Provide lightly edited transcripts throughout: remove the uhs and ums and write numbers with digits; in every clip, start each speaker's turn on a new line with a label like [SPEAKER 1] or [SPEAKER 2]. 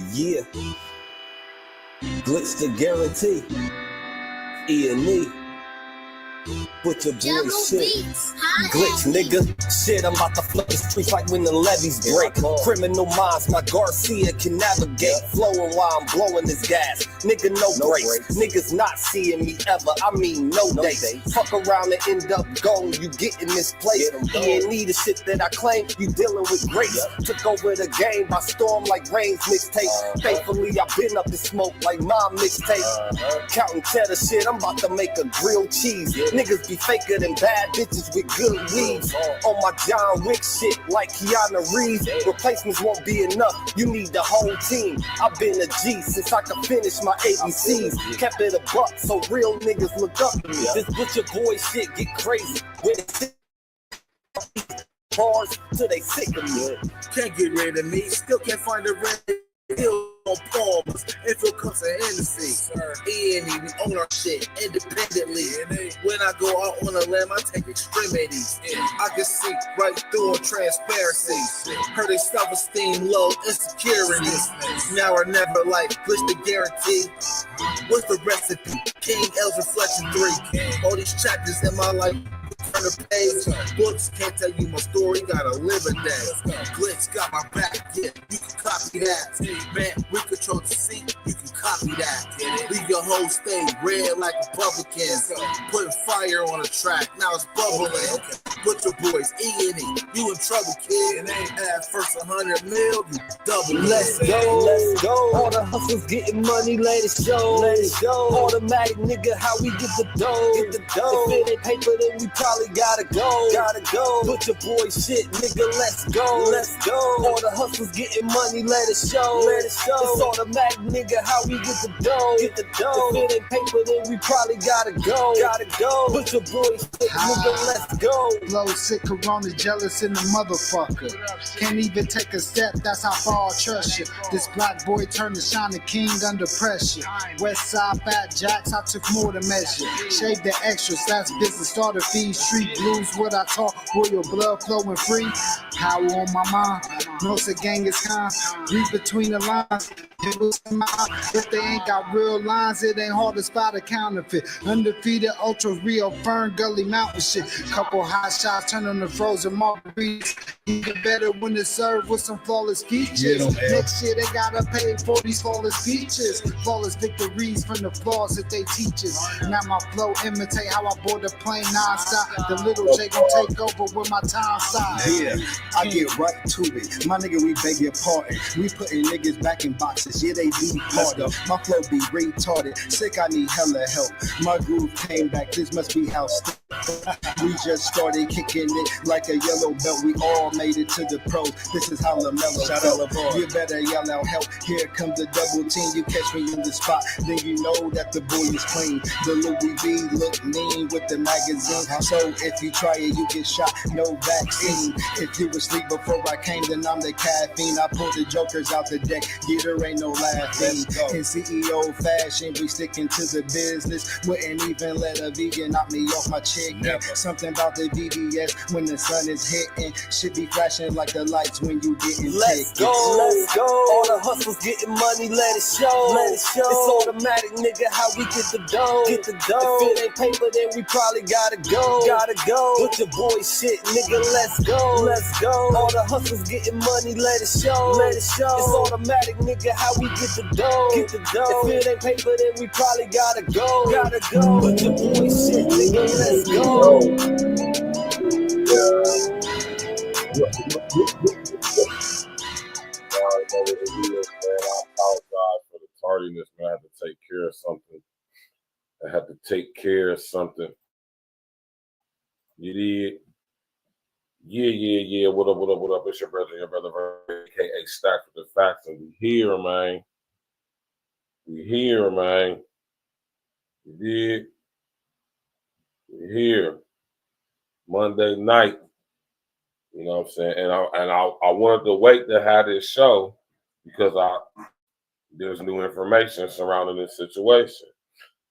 [SPEAKER 1] Yeah, glitch the guarantee. E&E. Put your boy shit. Glitch, nigga. Shit, I'm about to flood the streets like when the levees break. Criminal minds, my Garcia can navigate. Flowing while I'm blowing this gas. Nigga, no brakes. Niggas not seeing me ever. I mean, no dates. Fuck around and end up gone. You get in this place. E&E, the shit that I claim. You dealing with grace. Took over the game by storm like Rain's mixtape. Thankfully, I've been up in smoke like my mixtape. Counting cheddar shit, I'm about to make a grilled cheese. Niggas be faker than bad bitches with good weeds. On my John Wick shit like Keanu Reeves. Replacements won't be enough, you need the whole team. I've been a G since I could finish my ABCs. Kept it a buck so real niggas look up to me. This butcher boy shit get crazy. With bars till they sick of me.
[SPEAKER 2] Can't get rid of me, still can't find a red hill on palms. If it comes to Hennessy, E&E, we own our shit independently. When I go out on a limb, I take extremities. I can see right through on transparency. Heard they self-esteem low, insecurities. Now or never, like glitch the guarantee. What's the recipe? King L's Reflection 3. All these chapters in my life. Turn the page, books can't tell you my story, gotta live a day. Glitch got my back, yeah, you can copy that. Man, we control the seat, you can copy that. Leave your whole state red like Republicans. Putting fire on the track, now it's bubbling. Put your boys E&E, you in trouble, kid. Add first 100 mil, you double.
[SPEAKER 1] Let's go, let's go. All the hustlers getting money, let it show. Let it show. Automatic nigga, how we get the dough. Get the dough. If it ain't paper, then we probably gotta go. Gotta go. Put your boy shit, nigga, let's go. Let's go. All the hustlers getting money, let it show. Let it show. It's automatic, nigga, how we get the dough. Get the dough. If it ain't paper, then we probably gotta go. Gotta go. Put your boy shit, nigga, let's go.
[SPEAKER 3] Flow sick, corona, jealous in the motherfucker. Can't even take a step, that's how far I trust you. This black boy turned to shining king under pressure. West side fat jacks, I took more to measure. Shave the extras, that's business, starter fees. Street blues, what I talk, royal blood flowing free. Power on my mind, knows the gang is kind. Read between the lines, it was in my eye. If they ain't got real lines, it ain't hard to spot a counterfeit. Undefeated, ultra real, Fern Gully Mountain shit. Couple hot shots, turn on the frozen margaritas. Even better when it's served with some flawless features. Next year they gotta pay for these flawless features. Flawless victories from the flaws that they teach us. Now my flow imitate how I board the plane non-stop. The little J gon' take over with my time side.
[SPEAKER 4] Yeah, I get right to it. My nigga, we beg your pardon. We putting niggas back in boxes. Yeah, they be harder. My flow be retarded. Sick, I need hella help. My groove came back. This must be how we just started kicking it like a yellow belt. We all made it to the pros. This is how LaMelo felt. You better yell out help. Here comes the double team. You catch me in the spot, then you know that the boy is clean. The Louis V look mean with the magazine. So if you try it, you get shot. No vaccine. If you were asleep before I came, then I'm the caffeine. I pulled the jokers out the deck. Yeah, there ain't no laughing. In CEO fashion, we sticking to the business. Wouldn't even let a vegan knock me off my chicken. Something about the VBS when the sun is hitting. Should be flashing like the lights when you getting
[SPEAKER 1] Let's go, let's go. All the hustlers getting money, let it show. Let it show. It's automatic, nigga, how we get the dough. Get the dough. If it ain't paper, then we probably gotta go. Gotta go. Put your boy shit, nigga, let's go. Let's go. All the hustlers getting money, let it show. Let it show. It's automatic, nigga, how we get the dough. Get the dough. If it ain't paper, then we probably gotta go. Gotta go. Put your boy shit, nigga, let's go.
[SPEAKER 5] I apologize for the tardiness, man. I had to take care of something. You did? Yeah. What up? It's your brother, aka Stack with the Facts, and we here, man. You did? We're here. Monday night. You know what I'm saying? And I wanted to wait to have this show because there's new information surrounding this situation.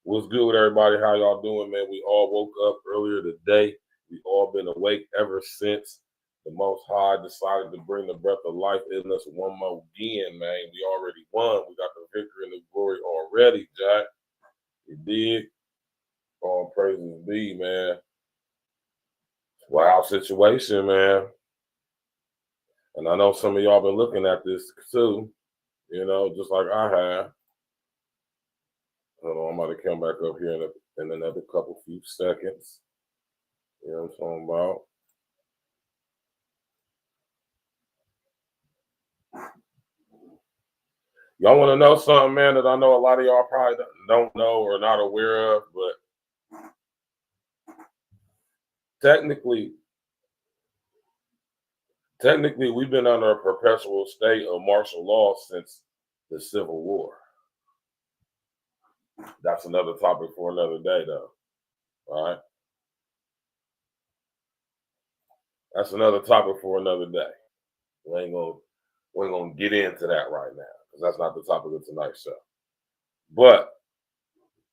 [SPEAKER 5] What's good with everybody? How y'all doing, man? We all woke up earlier today. We all been awake ever since The Most High decided to bring the breath of life in us one more again, man. We already won. We got the victory and the glory already, Jack. You did. All praises be, man. Wild situation, man. And I know some of y'all been looking at this too, you know, just like I have. Hold on, I'm about to come back up here in another few seconds. You know what I'm talking about? Y'all want to know something, man, that I know a lot of y'all probably don't know or not aware of, but technically, we've been under a perpetual state of martial law since the Civil War. That's another topic for another day, though. All right? That's another topic for another day. We ain't gonna get into that right now because that's not the topic of tonight's show. But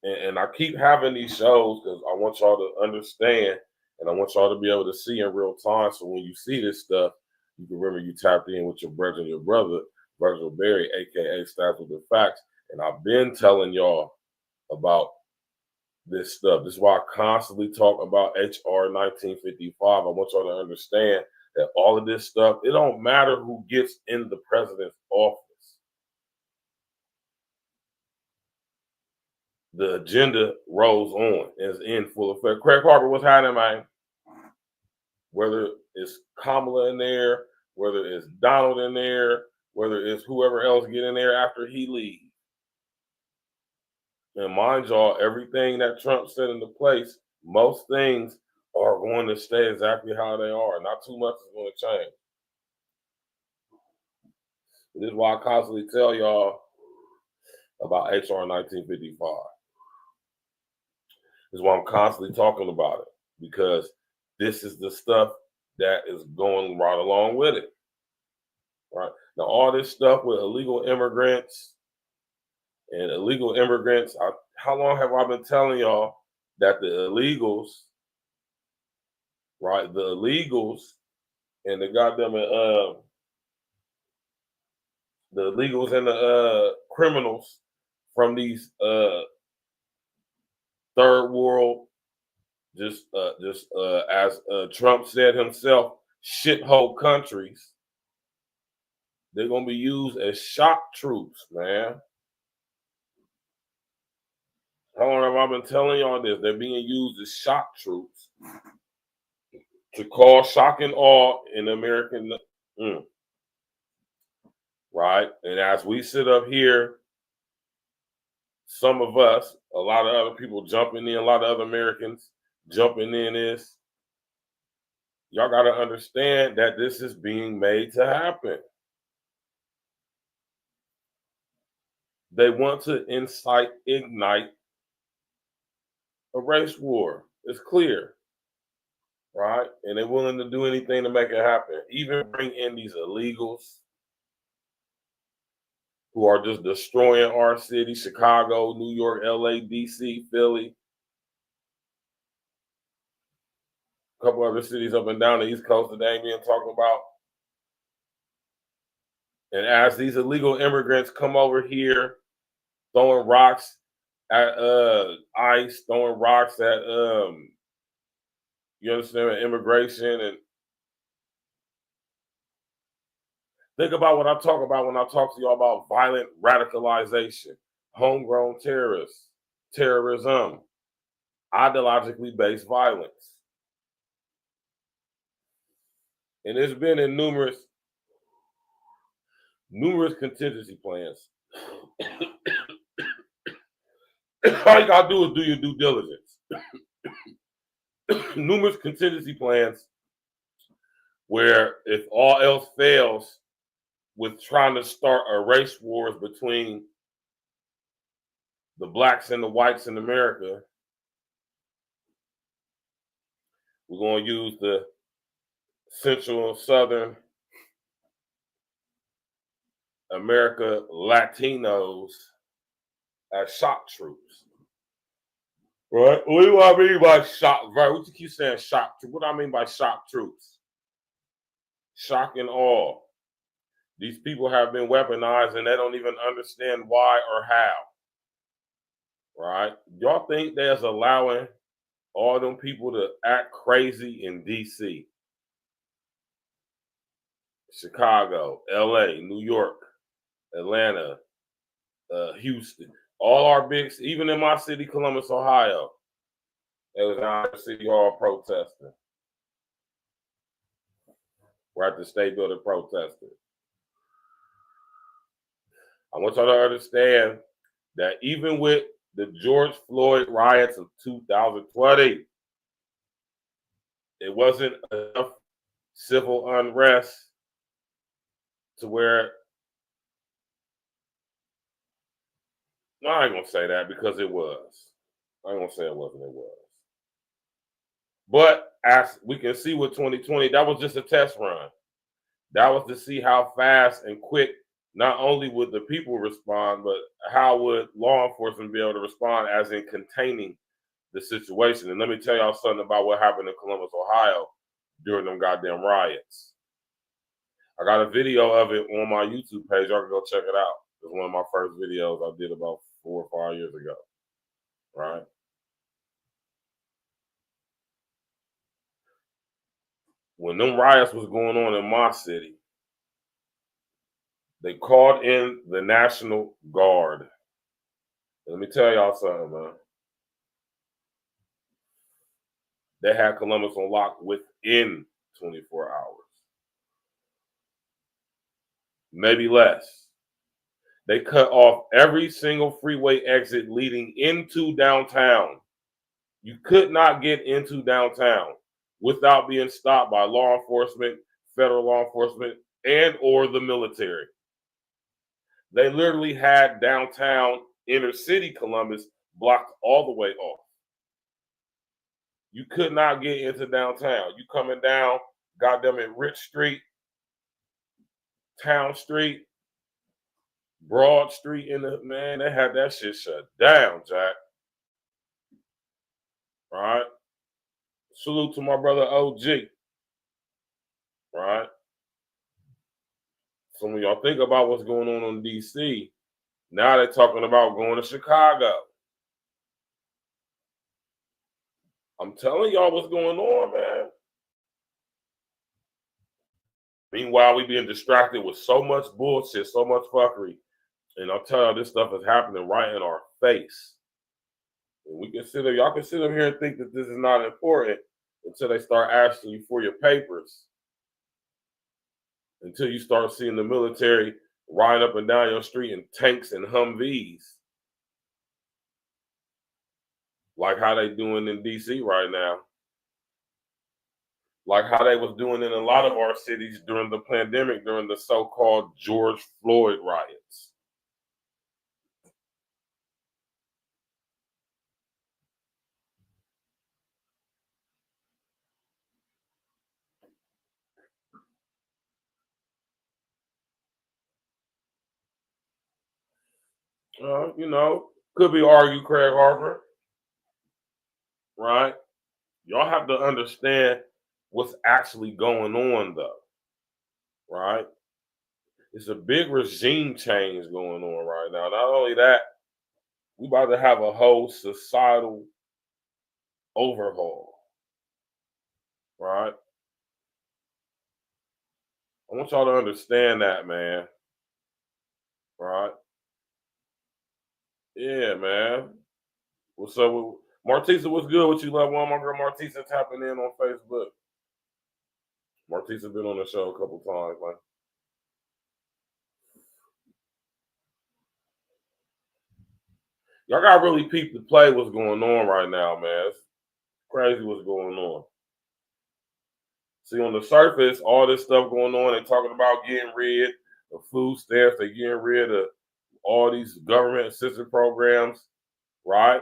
[SPEAKER 5] and I keep having these shows because I want y'all to understand and I want y'all to be able to see in real time. So when you see this stuff, you can remember you tapped in with your brother and your brother, Virgil Berry, aka Stats with the Facts. And I've been telling y'all about this stuff. This is why I constantly talk about HR 1955. I want y'all to understand that all of this stuff, it don't matter who gets in the president's office. The agenda rolls on, is in full effect. Craig Harper, what's happening, man? Whether it's Kamala in there, whether it's Donald in there, whether it's whoever else get in there after he leaves. And mind y'all, everything that Trump set into place, most things are going to stay exactly how they are. Not too much is going to change. This is why I constantly tell y'all about HR 1955. This is why I'm constantly talking about it, because this is the stuff that is going right along with it. Right? Now, all this stuff with illegal immigrants, how long have I been telling y'all that the illegals, right? The illegals and the goddamn the illegals and the criminals from these third world, as Trump said himself, shithole countries, they're gonna be used as shock troops, man. How long have I been telling y'all this? They're being used as shock troops to cause shock and awe in American, right? And as we sit up here, some of us, a lot of other people jumping in, a lot of other Americans jumping in this, y'all got to understand that this is being made to happen. They want to ignite a race war. It's clear, right? And they're willing to do anything to make it happen. Even bring in these illegals who are just destroying our city, Chicago, New York, LA, DC, Philly, a couple other cities up and down the East Coast that they ain't been talking about. And as these illegal immigrants come over here, throwing rocks at ICE, throwing rocks at you understand, immigration, and think about what I talk about when I talk to y'all about violent radicalization, homegrown terrorists, terrorism, ideologically based violence. And it's been in numerous contingency plans. All you gotta do is do your due diligence. Numerous contingency plans where if all else fails with trying to start a race wars between the blacks and the whites in America, we're going to use the Central and Southern America Latinos as shock troops. Right? What do I mean by shock? Right? What you keep saying shock troops? What do I mean by shock troops? shock and awe. These people have been weaponized and they don't even understand why or how. Right? Y'all think there's allowing all them people to act crazy in DC, Chicago, LA, New York, Atlanta, Houston, all our bigs, even in my city, Columbus, Ohio, they was out at City Hall protesting. We're at the State Building protesting. I want y'all to understand that even with the George Floyd riots of 2020, it wasn't enough civil unrest to where, no, I ain't gonna say that because it was. I ain't gonna say it wasn't, it was. But as we can see with 2020, that was just a test run. That was to see how fast and quick not only would the people respond, but how would law enforcement be able to respond as in containing the situation. And let me tell y'all something about what happened in Columbus, Ohio during them goddamn riots. I got a video of it on my YouTube page. Y'all can go check it out. It's one of my first videos I did about 4 or 5 years ago, right? When them riots was going on in my city, they called in the National Guard. Let me tell y'all something, man. They had Columbus on lock within 24 hours. Maybe less. They cut off every single freeway exit leading into downtown. You could not get into downtown without being stopped by law enforcement, federal law enforcement, and or the military. They literally had downtown inner city Columbus blocked all the way off. You could not get into downtown. You coming down, goddamn it, Rich Street, Town Street, Broad Street, man, they had that shit shut down, Jack. All right. Salute to my brother OG. Right. So when y'all think about what's going on in DC, now they're talking about going to Chicago. I'm telling y'all what's going on, man. Meanwhile, we being distracted with so much bullshit, so much fuckery. And I'll tell y'all, this stuff is happening right in our face. And we can sit up, y'all can sit up here and think that this is not important until they start asking you for your papers. Until you start seeing the military riding up and down your street in tanks and Humvees. Like how they doing in DC right now. Like how they was doing in a lot of our cities during the pandemic, during the so-called George Floyd riots. You know, could be argued Craig Harper, right? Y'all have to understand what's actually going on, though, right? It's a big regime change going on right now. Not only that, we about to have a whole societal overhaul, right? I want y'all to understand that, man, right? Yeah, man. What's up with Martisa? What's good with you, love one? My girl Martisa tapping in on Facebook. Martisa been on the show a couple times, man. Y'all got really peep to play what's going on right now, man. It's crazy what's going on. See, on the surface, all this stuff going on, they're talking about getting rid of food stamps, they're getting rid of all these government assistance programs, right?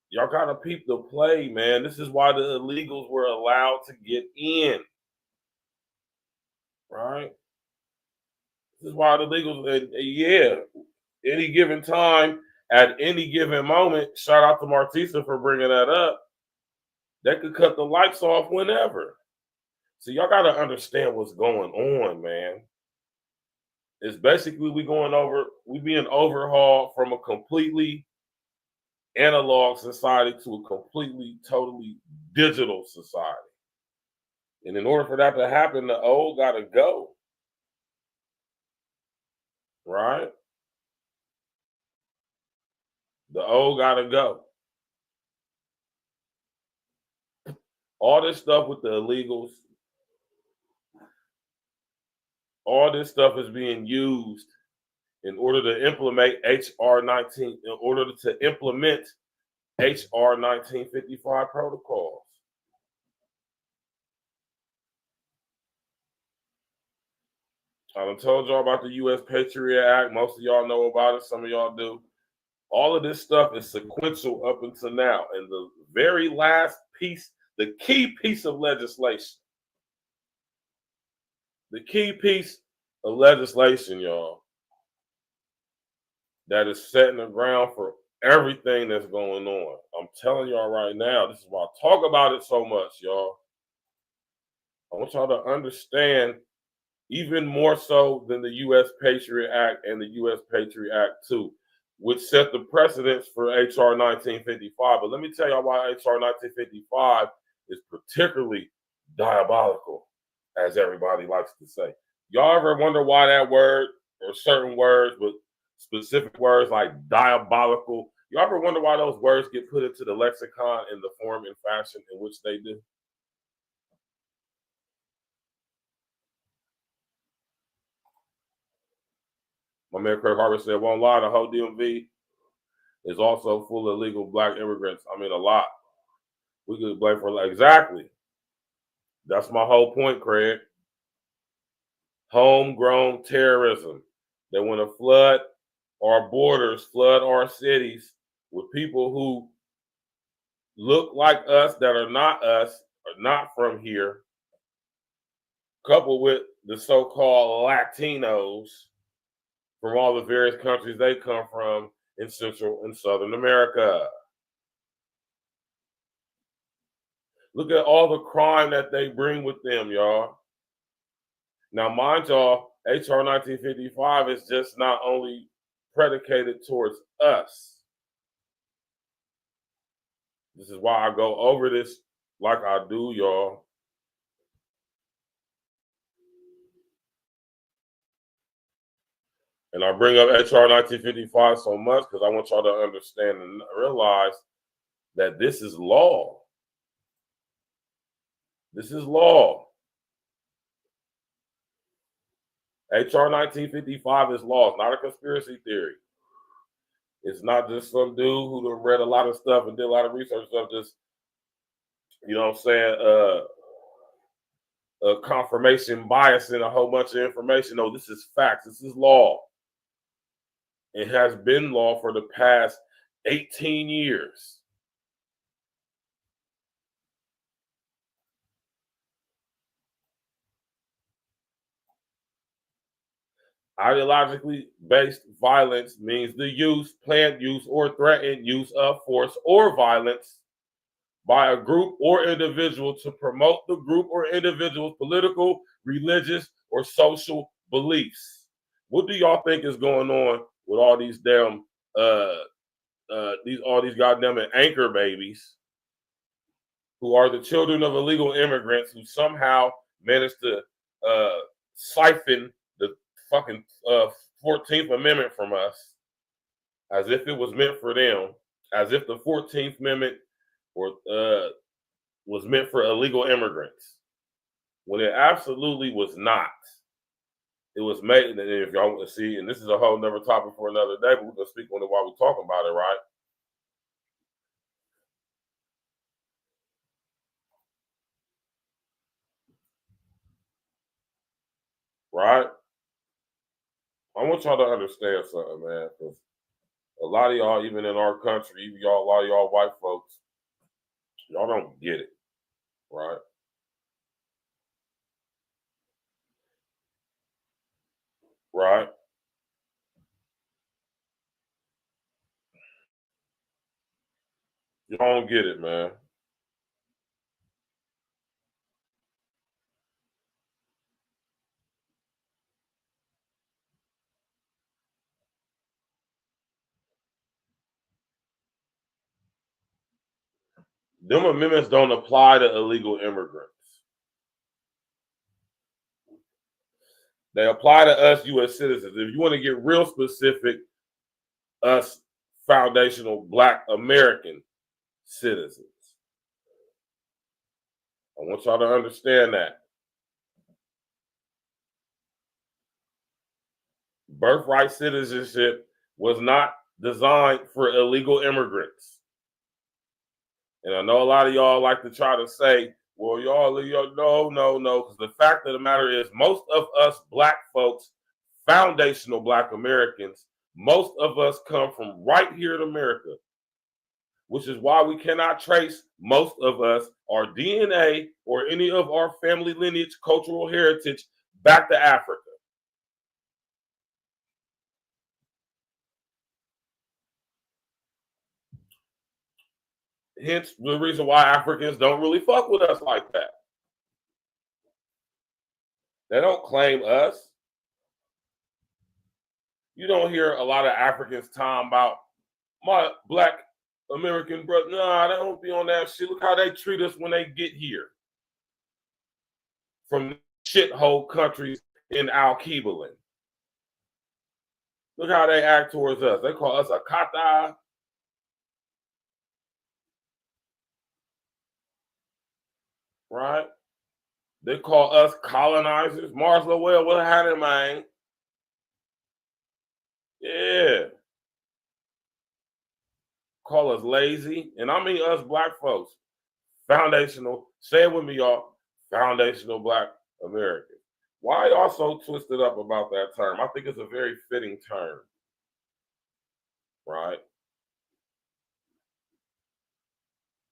[SPEAKER 5] Y'all gotta peep the play, man. This is why the illegals were allowed to get in, right? This is why the illegals, any given time, at any given moment, shout out to Martisa for bringing that up, they could cut the lights off whenever. So y'all got to understand what's going on, man. It's basically we being overhauled from a completely analog society to a completely, totally digital society. And in order for that to happen, the old got to go. Right? The old got to go. All this stuff with the illegals, all this stuff is being used in order to implement HR 1955 protocols. I done told y'all about the U.S. Patriot Act. Most of y'all know about it. Some of y'all do. All of this stuff is sequential up until now. And the very last piece, the key piece of legislation, y'all, that is setting the ground for everything that's going on. I'm telling y'all right now, this is why I talk about it so much, y'all. I want y'all to understand, even more so than the U.S. Patriot Act and the U.S. Patriot Act 2, which set the precedence for HR 1955. But let me tell y'all why HR 1955 is particularly diabolical, as everybody likes to say. Y'all ever wonder why that word, or certain words, but specific words like diabolical, y'all ever wonder why those words get put into the lexicon in the form and fashion in which they do? My man Craig Harvey said, won't lie, the whole DMV is also full of illegal black immigrants. I mean, a lot. We could blame for exactly. That's my whole point, Craig. Homegrown terrorism. They want to flood our borders, flood our cities with people who look like us, that are not us, are not from here, coupled with the so-called Latinos from all the various countries they come from in Central and Southern America. Look at all the crime that they bring with them, y'all. Now, mind y'all, HR 1955 is just not only predicated towards us. This is why I go over this like I do, y'all. And I bring up HR 1955 so much because I want y'all to understand and realize that this is law. This is law. HR 1955 is law. It's not a conspiracy theory. It's not just some dude who read a lot of stuff and did a lot of research stuff, just, you know what I'm saying, confirmation bias and a whole bunch of information. No, this is facts. This is law. It has been law for the past 18 years. Ideologically based violence means the use, planned use, or threatened use of force or violence by a group or individual to promote the group or individual's political, religious, or social beliefs. What do y'all think is going on with all these damn these goddamn anchor babies who are the children of illegal immigrants who somehow managed to siphon the fucking 14th Amendment from us as if it was meant for them, as if the 14th Amendment was meant for illegal immigrants, when it absolutely was not. It was made, and if y'all want to see, and this is a whole nother topic for another day, but we're going to speak on it while we're talking about it, right? Right? I want y'all to understand something, man, because a lot of y'all, even in our country, even y'all, a lot of y'all white folks, y'all don't get it, right? Right? Y'all don't get it, man. them amendments don't apply to illegal immigrants. They apply to us U.S. citizens. If you want to get real specific, us foundational Black American citizens. I want y'all to understand that. Birthright citizenship was not designed for illegal immigrants. And I know a lot of y'all like to try to say, well, y'all, no, because the fact of the matter is most of us Black folks, foundational Black Americans, most of us come from right here in America, which is why we cannot trace most of us, our DNA or any of our family lineage, cultural heritage back to Africa. Hence the reason why Africans don't really fuck with us like that. They don't claim us. You don't hear a lot of Africans talking about my Black American brother. Nah, they don't be on that shit. Look how they treat us when they get here from shithole countries in Al-Kibalin. Look how they act towards us. They call us a kata. Right? They call us colonizers. Mars Lowell, what had it, man? Yeah. Call us lazy. And I mean us Black folks. Foundational. Say it with me, y'all. Foundational Black Americans. Why y'all so twisted up about that term? I think it's a very fitting term. Right?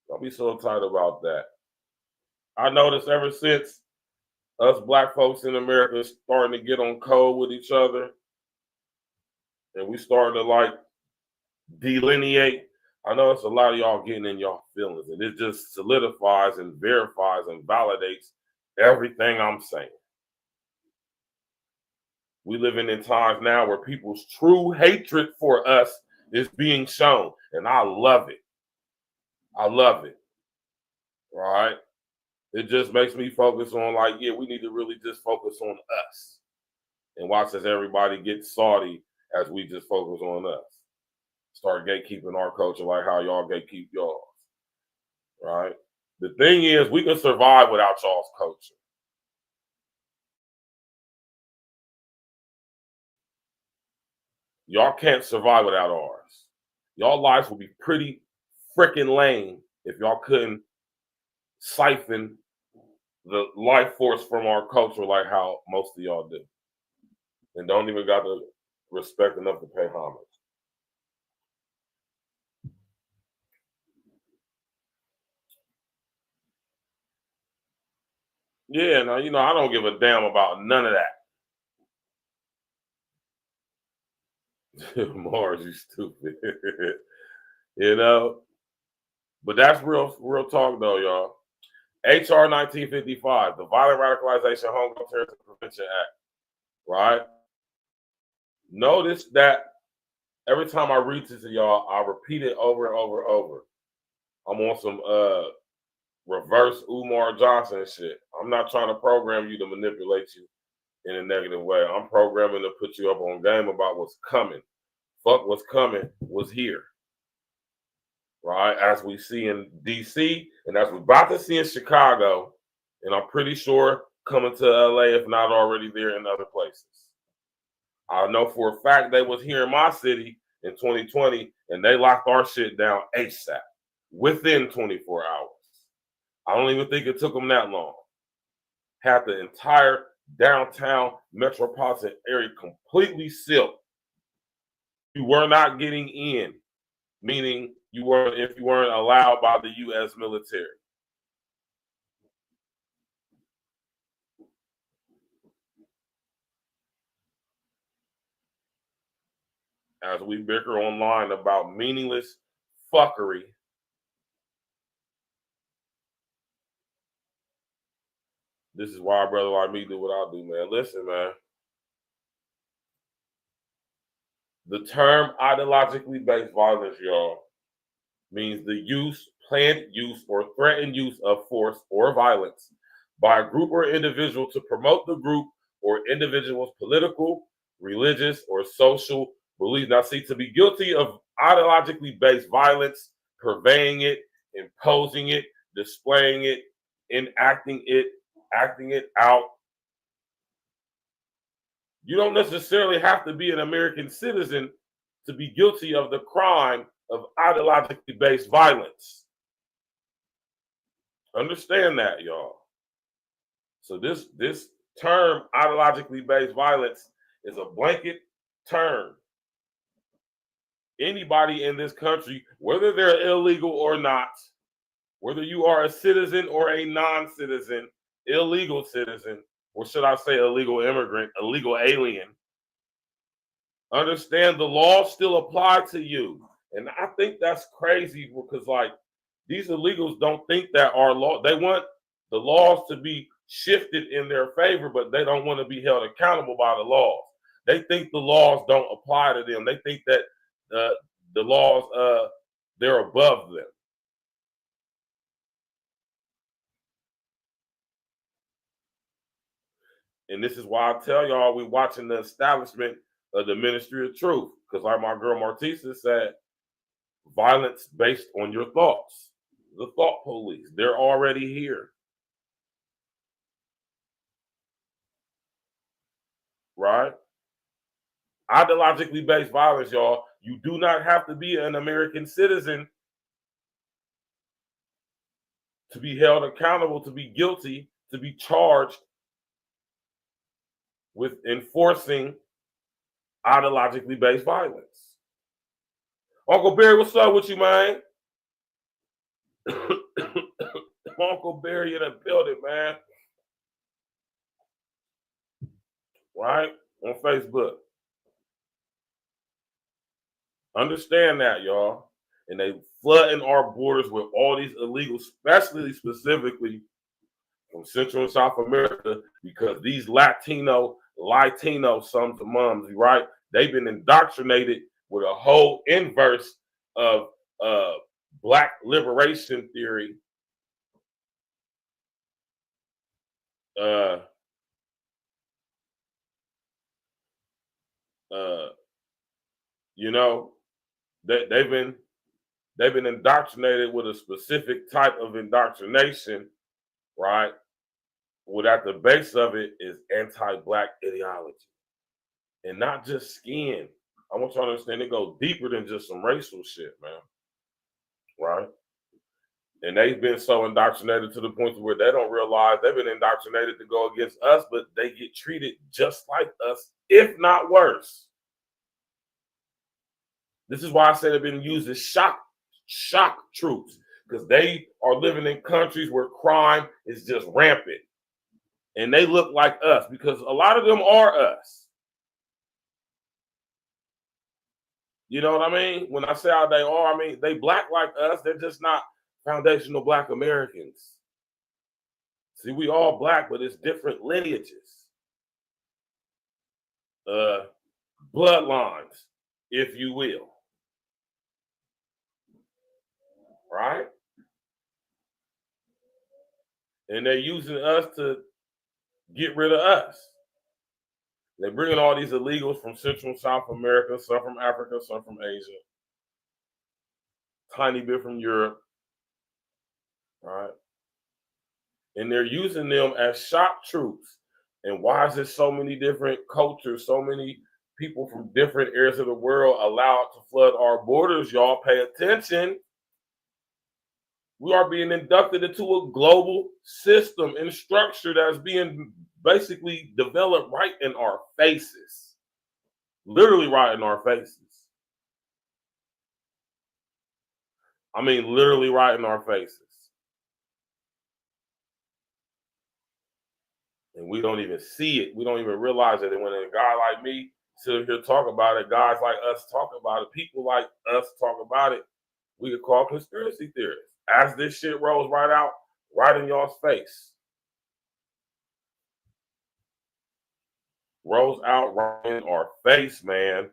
[SPEAKER 5] Don't be so tight about that. I noticed ever since us Black folks in America starting to get on code with each other, and we starting to like delineate, I know it's a lot of y'all getting in y'all feelings, and it just solidifies and verifies and validates everything I'm saying. We living in times now where people's true hatred for us is being shown, and I love it. I love it. Right? It just makes me focus on like, yeah, we need to really just focus on us and watch as everybody gets salty as we just focus on us. Start gatekeeping our culture like how y'all gatekeep y'all. Right? The thing is, we can survive without y'all's culture. Y'all can't survive without ours. Y'all lives would be pretty freaking lame if y'all couldn't siphon the life force from our culture like how most of y'all do. And don't even got the respect enough to pay homage. Yeah, now, I don't give a damn about none of that. Mars, you stupid. But that's real talk though, y'all. HR 1955, the Violent Radicalization Homegrown Terrorism Prevention Act, right? Notice that every time I read this to y'all, I repeat it over and over and over. I'm on some reverse Umar Johnson shit. I'm not trying to program you to manipulate you in a negative way. I'm programming to put you up on game about what's coming. Fuck what's coming was here. Right? As we see in DC, and as we're about to see in Chicago, and I'm pretty sure coming to LA, if not already there in other places. I know for a fact they was here in my city in 2020, and they locked our shit down ASAP, within 24 hours. I don't even think it took them that long. Had the entire downtown metropolitan area completely sealed. You were not getting in, meaning if you weren't allowed by the U.S. military. As we bicker online about meaningless fuckery, this is why a brother like me do what I do, man. Listen, man. The term ideologically based violence, y'all, means the use, planned use or threatened use of force or violence by a group or individual to promote the group or individual's political, religious, or social beliefs. Now, see, to be guilty of ideologically based violence, purveying it, imposing it, displaying it, enacting it, acting it out, you don't necessarily have to be an American citizen to be guilty of the crime of ideologically based violence. Understand that, y'all. So this term, ideologically based violence, is a blanket term. Anybody in this country, whether they're illegal or not, whether you are a citizen or a non-citizen, illegal citizen, or should I say illegal immigrant, illegal alien, understand the laws still apply to you. And I think that's crazy because, like, these illegals don't think that our law, they want the laws to be shifted in their favor, but they don't want to be held accountable by the laws. They think the laws don't apply to them. They think that the laws, they're above them. And this is why I tell y'all we're watching the establishment of the Ministry of Truth. Because like my girl Martisa said, violence based on your thoughts. The thought police, they're already here. Right? Ideologically based violence, y'all. You do not have to be an American citizen to be held accountable, to be guilty, to be charged with enforcing ideologically based violence. Uncle Barry, what's up with you, man? Uncle Barry in the building, man. Right? On Facebook. Understand that, y'all. And they flooding our borders with all these illegals, especially specifically from Central and South America, because these Latino sons of mums, right? They've been indoctrinated with a whole inverse of Black liberation theory. You know, they've been indoctrinated with a specific type of indoctrination, right? What at the base of it is anti-Black ideology, and not just skin. I want you to understand it goes deeper than just some racial shit, man. Right? And they've been so indoctrinated to the point where they don't realize they've been indoctrinated to go against us, but they get treated just like us, if not worse. This is why I say they've been used as shock troops, because they are living in countries where crime is just rampant. And they look like us because a lot of them are us. You know what I mean? When I say how they are, I mean, they Black like us. They're just not foundational Black Americans. See, we all Black, but it's different lineages. Bloodlines, if you will. Right? And they're using us to get rid of us. They're bringing all these illegals from Central and South America, some from Africa, some from Asia, tiny bit from Europe, right? And they're using them as shock troops. And why is there so many different cultures, so many people from different areas of the world allowed to flood our borders? Y'all pay attention. We are being inducted into a global system and structure that's being basically developed right in our faces. Literally right in our faces. I mean, literally right in our faces. And we don't even see it. We don't even realize it. And when a guy like me sit here talk about it, guys like us talk about it, people like us talk about it, we could call conspiracy theorists. As this shit rolls right out, right in y'all's face. Rolls out right in our face, man.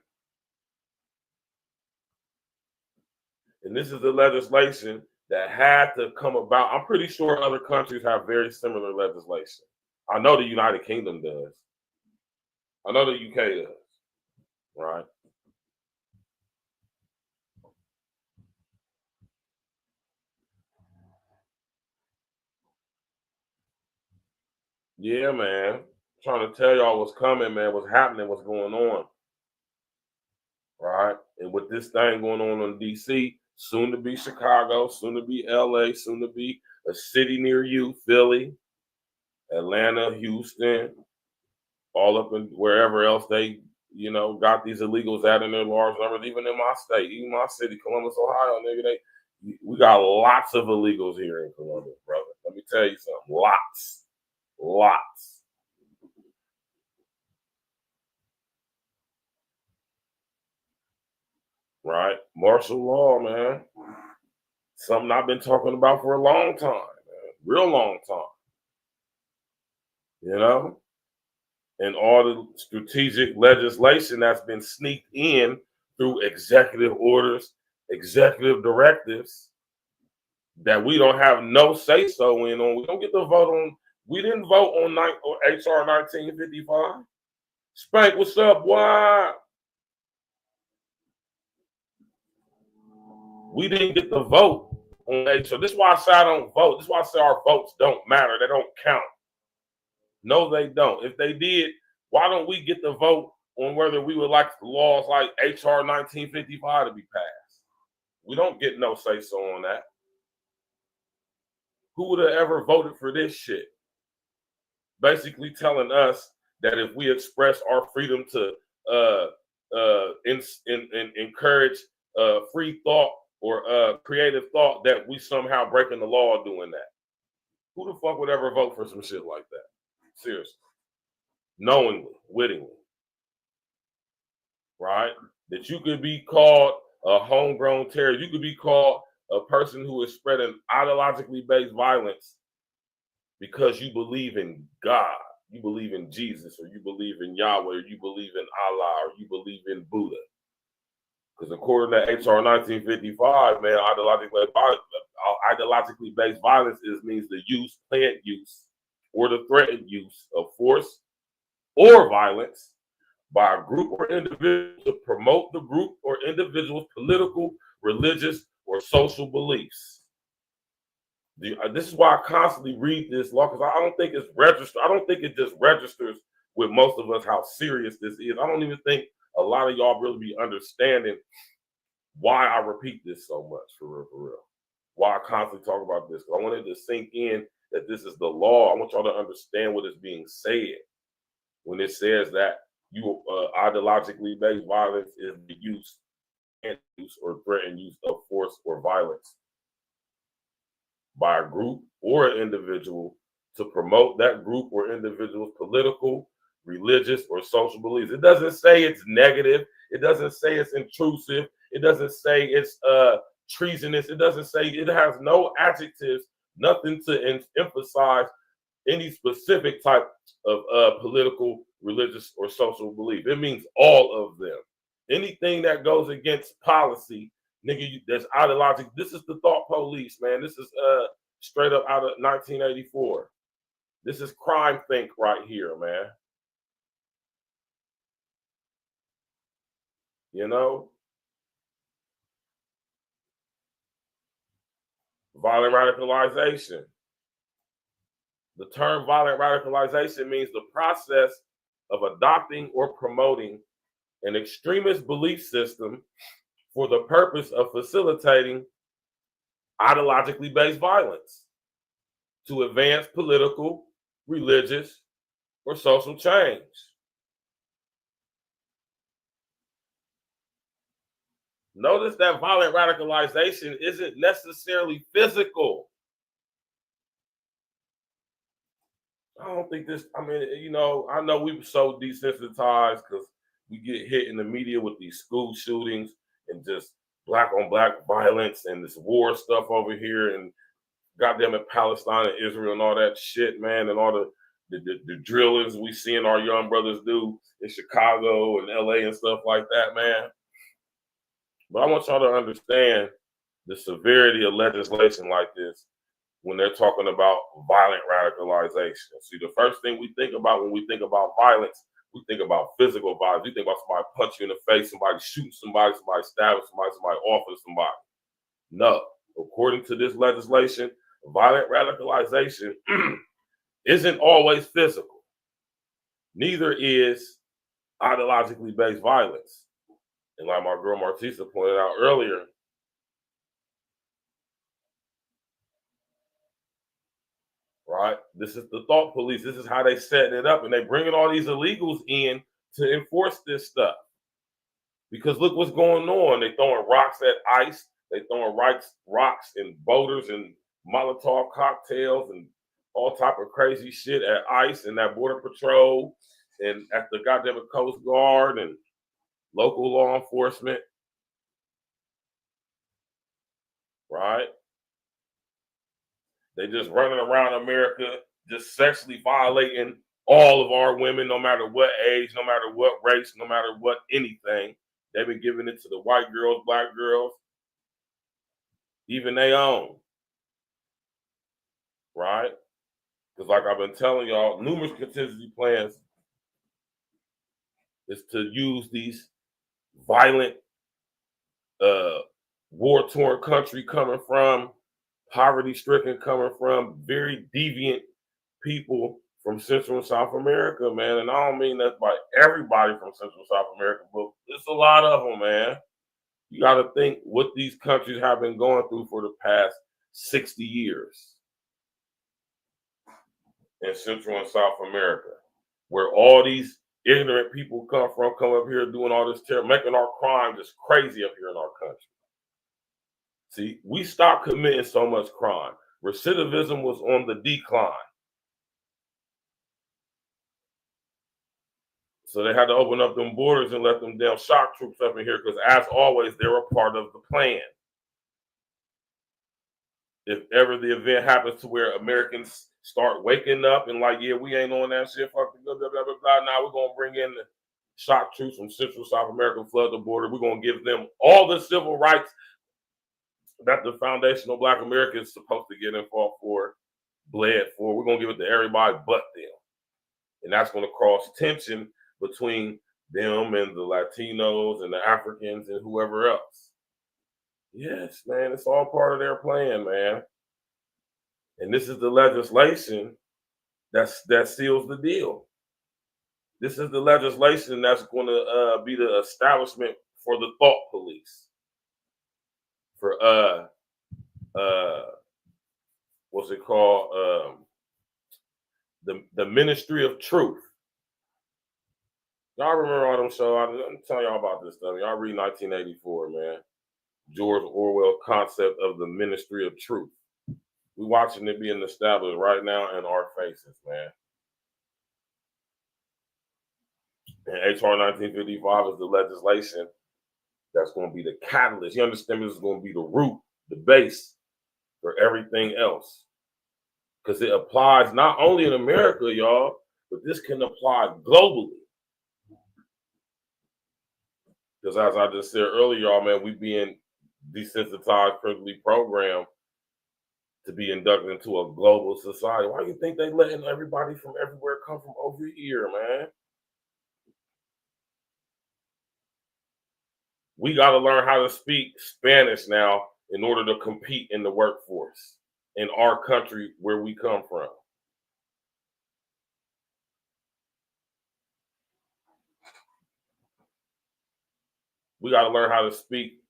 [SPEAKER 5] And this is the legislation that had to come about. I'm pretty sure other countries have very similar legislation. I know the United Kingdom does. I know the UK does, right? Yeah, man. I'm trying to tell y'all what's coming, man, what's happening, what's going on. Right? And with this thing going on in DC, soon to be Chicago, soon to be LA, soon to be a city near you, Philly, Atlanta, Houston, all up in wherever else they, got these illegals at in their large numbers, even in my state, even my city, Columbus, Ohio, nigga, we got lots of illegals here in Columbus, brother. Let me tell you something. Lots. Right? Martial law, man. Something I've been talking about for a long time, man. Real long time. And all the strategic legislation that's been sneaked in through executive orders, executive directives that we don't have no say-so in on. We don't get to vote on. We didn't vote on HR 1955. Spank, what's up, boy? We didn't get to vote on HR. This is why I say I don't vote. This is why I say our votes don't matter. They don't count. No, they don't. If they did, why don't we get to vote on whether we would like laws like HR 1955 to be passed? We don't get no say-so on that. Who would have ever voted for this shit? Basically telling us that if we express our freedom to encourage free thought or creative thought, that we somehow breaking the law doing that. Who the fuck would ever vote for some shit like that? Seriously. Knowingly, wittingly. Right? That you could be called a homegrown terrorist. You could be called a person who is spreading ideologically based violence because you believe in God, you believe in Jesus, or you believe in Yahweh, or you believe in Allah, or you believe in Buddha. Because according to HR 1955, man, ideologically based violence means the use, planned use, or the threatened use of force or violence by a group or individual to promote the group or individual's political, religious, or social beliefs. This is why I constantly read this law, because I don't think it's registered. I don't think it just registers with most of us how serious this is. I don't even think a lot of y'all really be understanding why I repeat this so much, for real. Why I constantly talk about this. Because I wanted to sink in that this is the law. I want y'all to understand what is being said when it says that you ideologically based violence is the use or threatened use of force or violence by a group or an individual to promote that group or individual's political, religious, or social beliefs. It doesn't say it's negative. It doesn't say it's intrusive. It doesn't say it's treasonous. It doesn't say, it has no adjectives, nothing to emphasize any specific type of political, religious, or social belief. It means all of them. Anything that goes against policy, nigga, that's ideological. This is the thought police, man. This is straight up out of 1984. This is crime think right here, man. Violent radicalization. The term violent radicalization means the process of adopting or promoting an extremist belief system for the purpose of facilitating ideologically based violence to advance political, religious, or social change. Notice that violent radicalization isn't necessarily physical. I don't think this, I know we were so desensitized because we get hit in the media with these school shootings and just black on black violence and this war stuff over here and goddamn it, Palestine and Israel and all that shit, man, and all the drillings we seeing our young brothers do in Chicago and LA and stuff like that, man. But I want y'all to understand the severity of legislation like this when they're talking about violent radicalization. See, the first thing we think about when we think about violence, we think about physical violence. We think about somebody punching you in the face, somebody shooting somebody, somebody stabbing somebody, somebody offing somebody. No, according to this legislation, violent radicalization isn't always physical. Neither is ideologically based violence. And like my girl Martisa pointed out earlier, right? This is the thought police. This is how they set it up. And they bringing all these illegals in to enforce this stuff. Because look what's going on. They throwing rocks at ICE. They throwing rocks and boulders and Molotov cocktails and all type of crazy shit at ICE and that Border Patrol and at the goddamn Coast Guard and local law enforcement. Right? They just running around America, just sexually violating all of our women, no matter what age, no matter what race, no matter what anything. They've been giving it to the white girls, black girls, even their own. Right? Because like I've been telling y'all, numerous contingency plans is to use these violent, war-torn country coming from, poverty-stricken coming from, very deviant people from Central and South America, man. And I don't mean that by everybody from Central and South America, but it's a lot of them, man. You got to think what these countries have been going through for the past 60 years in Central and South America, where all these ignorant people come up here doing all this terror, making our crime just crazy up here in our country. See, we stopped committing so much crime. Recidivism was on the decline. So they had to open up them borders and let them damn shock troops up in here because, as always, they were part of the plan. If ever the event happens to where Americans start waking up and like, yeah, we ain't on that shit, fuck the blah, blah, blah, blah, now we're going to bring in the shock troops from Central South America, flood the border. We're going to give them all the civil rights that the foundational Black America is supposed to get involved for, bled for. We're going to give it to everybody but them. And that's going to cause tension between them and the Latinos and the Africans and whoever else. Yes, man, it's all part of their plan, man. And this is the legislation that seals the deal. This is the legislation that's going to be the establishment for the thought police. For what's it called? The Ministry of Truth. Y'all remember all them shows? I'm telling y'all about this stuff. Y'all read 1984, man. George Orwell concept of the Ministry of Truth. We're watching it being established right now in our faces, man. And HR 1955 is the legislation that's going to be the catalyst. You understand? This is going to be the root, the base for everything else. Because it applies not only in America, y'all, but this can apply globally. Because as I just said earlier, y'all, man, we being desensitized, critically programmed to be inducted into a global society. Why do you think they letting everybody from everywhere come from over here, man? We got to learn how to speak Spanish now in order to compete in the workforce in our country where we come from. We got to learn how to speak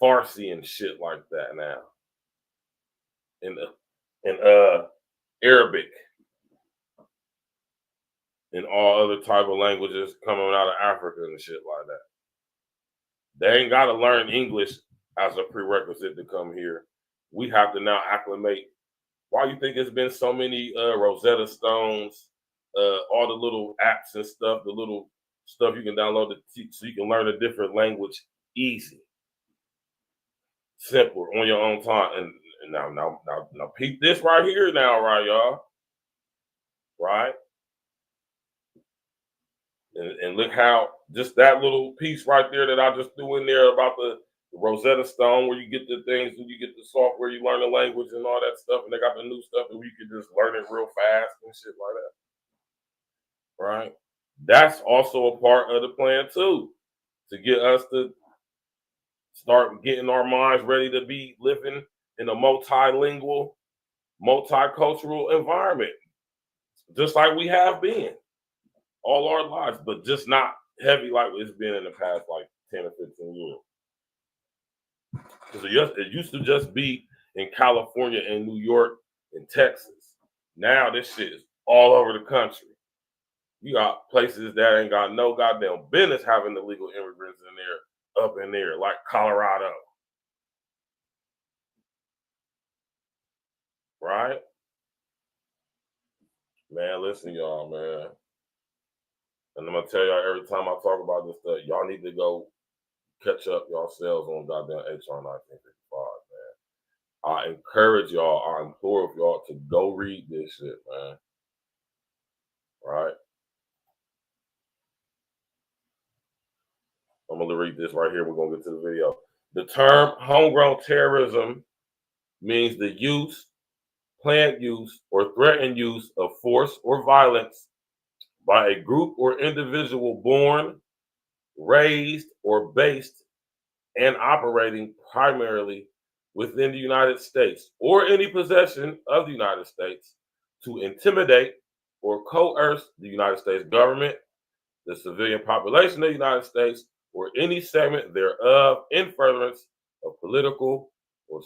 [SPEAKER 5] Farsi and shit like that now. In Arabic and all other type of languages coming out of Africa and shit like that. They ain't got to learn English as a prerequisite to come here. We have to now acclimate. Why you think there's been so many Rosetta Stones, all the little apps and stuff, the little stuff you can download to teach so you can learn a different language easy, simple, on your own time. And now peep this right here now, right, y'all? Right? And look how just that little piece right there that I just threw in there about the Rosetta Stone, where you get the things and you get the software, you learn the language and all that stuff, and they got the new stuff and you can just learn it real fast and shit like that. Right? That's also a part of the plan too, to get us to start getting our minds ready to be living in a multilingual, multicultural environment, just like we have been all our lives, but just not heavy like it's been in the past like 10 or 15 years. Because it used to just be in California and New York and Texas. Now this shit is all over the country. You got places that ain't got no goddamn business having illegal immigrants in there, up in there, like Colorado. Right? Man, listen, y'all, man. And I'm gonna tell y'all every time I talk about this stuff, y'all need to go catch up yourselves on goddamn HR 1955, man. I encourage y'all, I implore y'all to go read this shit, man. Right? I'm gonna read this right here. We're gonna get to the video. The term homegrown terrorism means the use, planned use, or threatened use of force or violence by a group or individual born, raised, or based and operating primarily within the United States or any possession of the United States to intimidate or coerce the United States government, the civilian population of the United States, or any segment thereof in furtherance of political or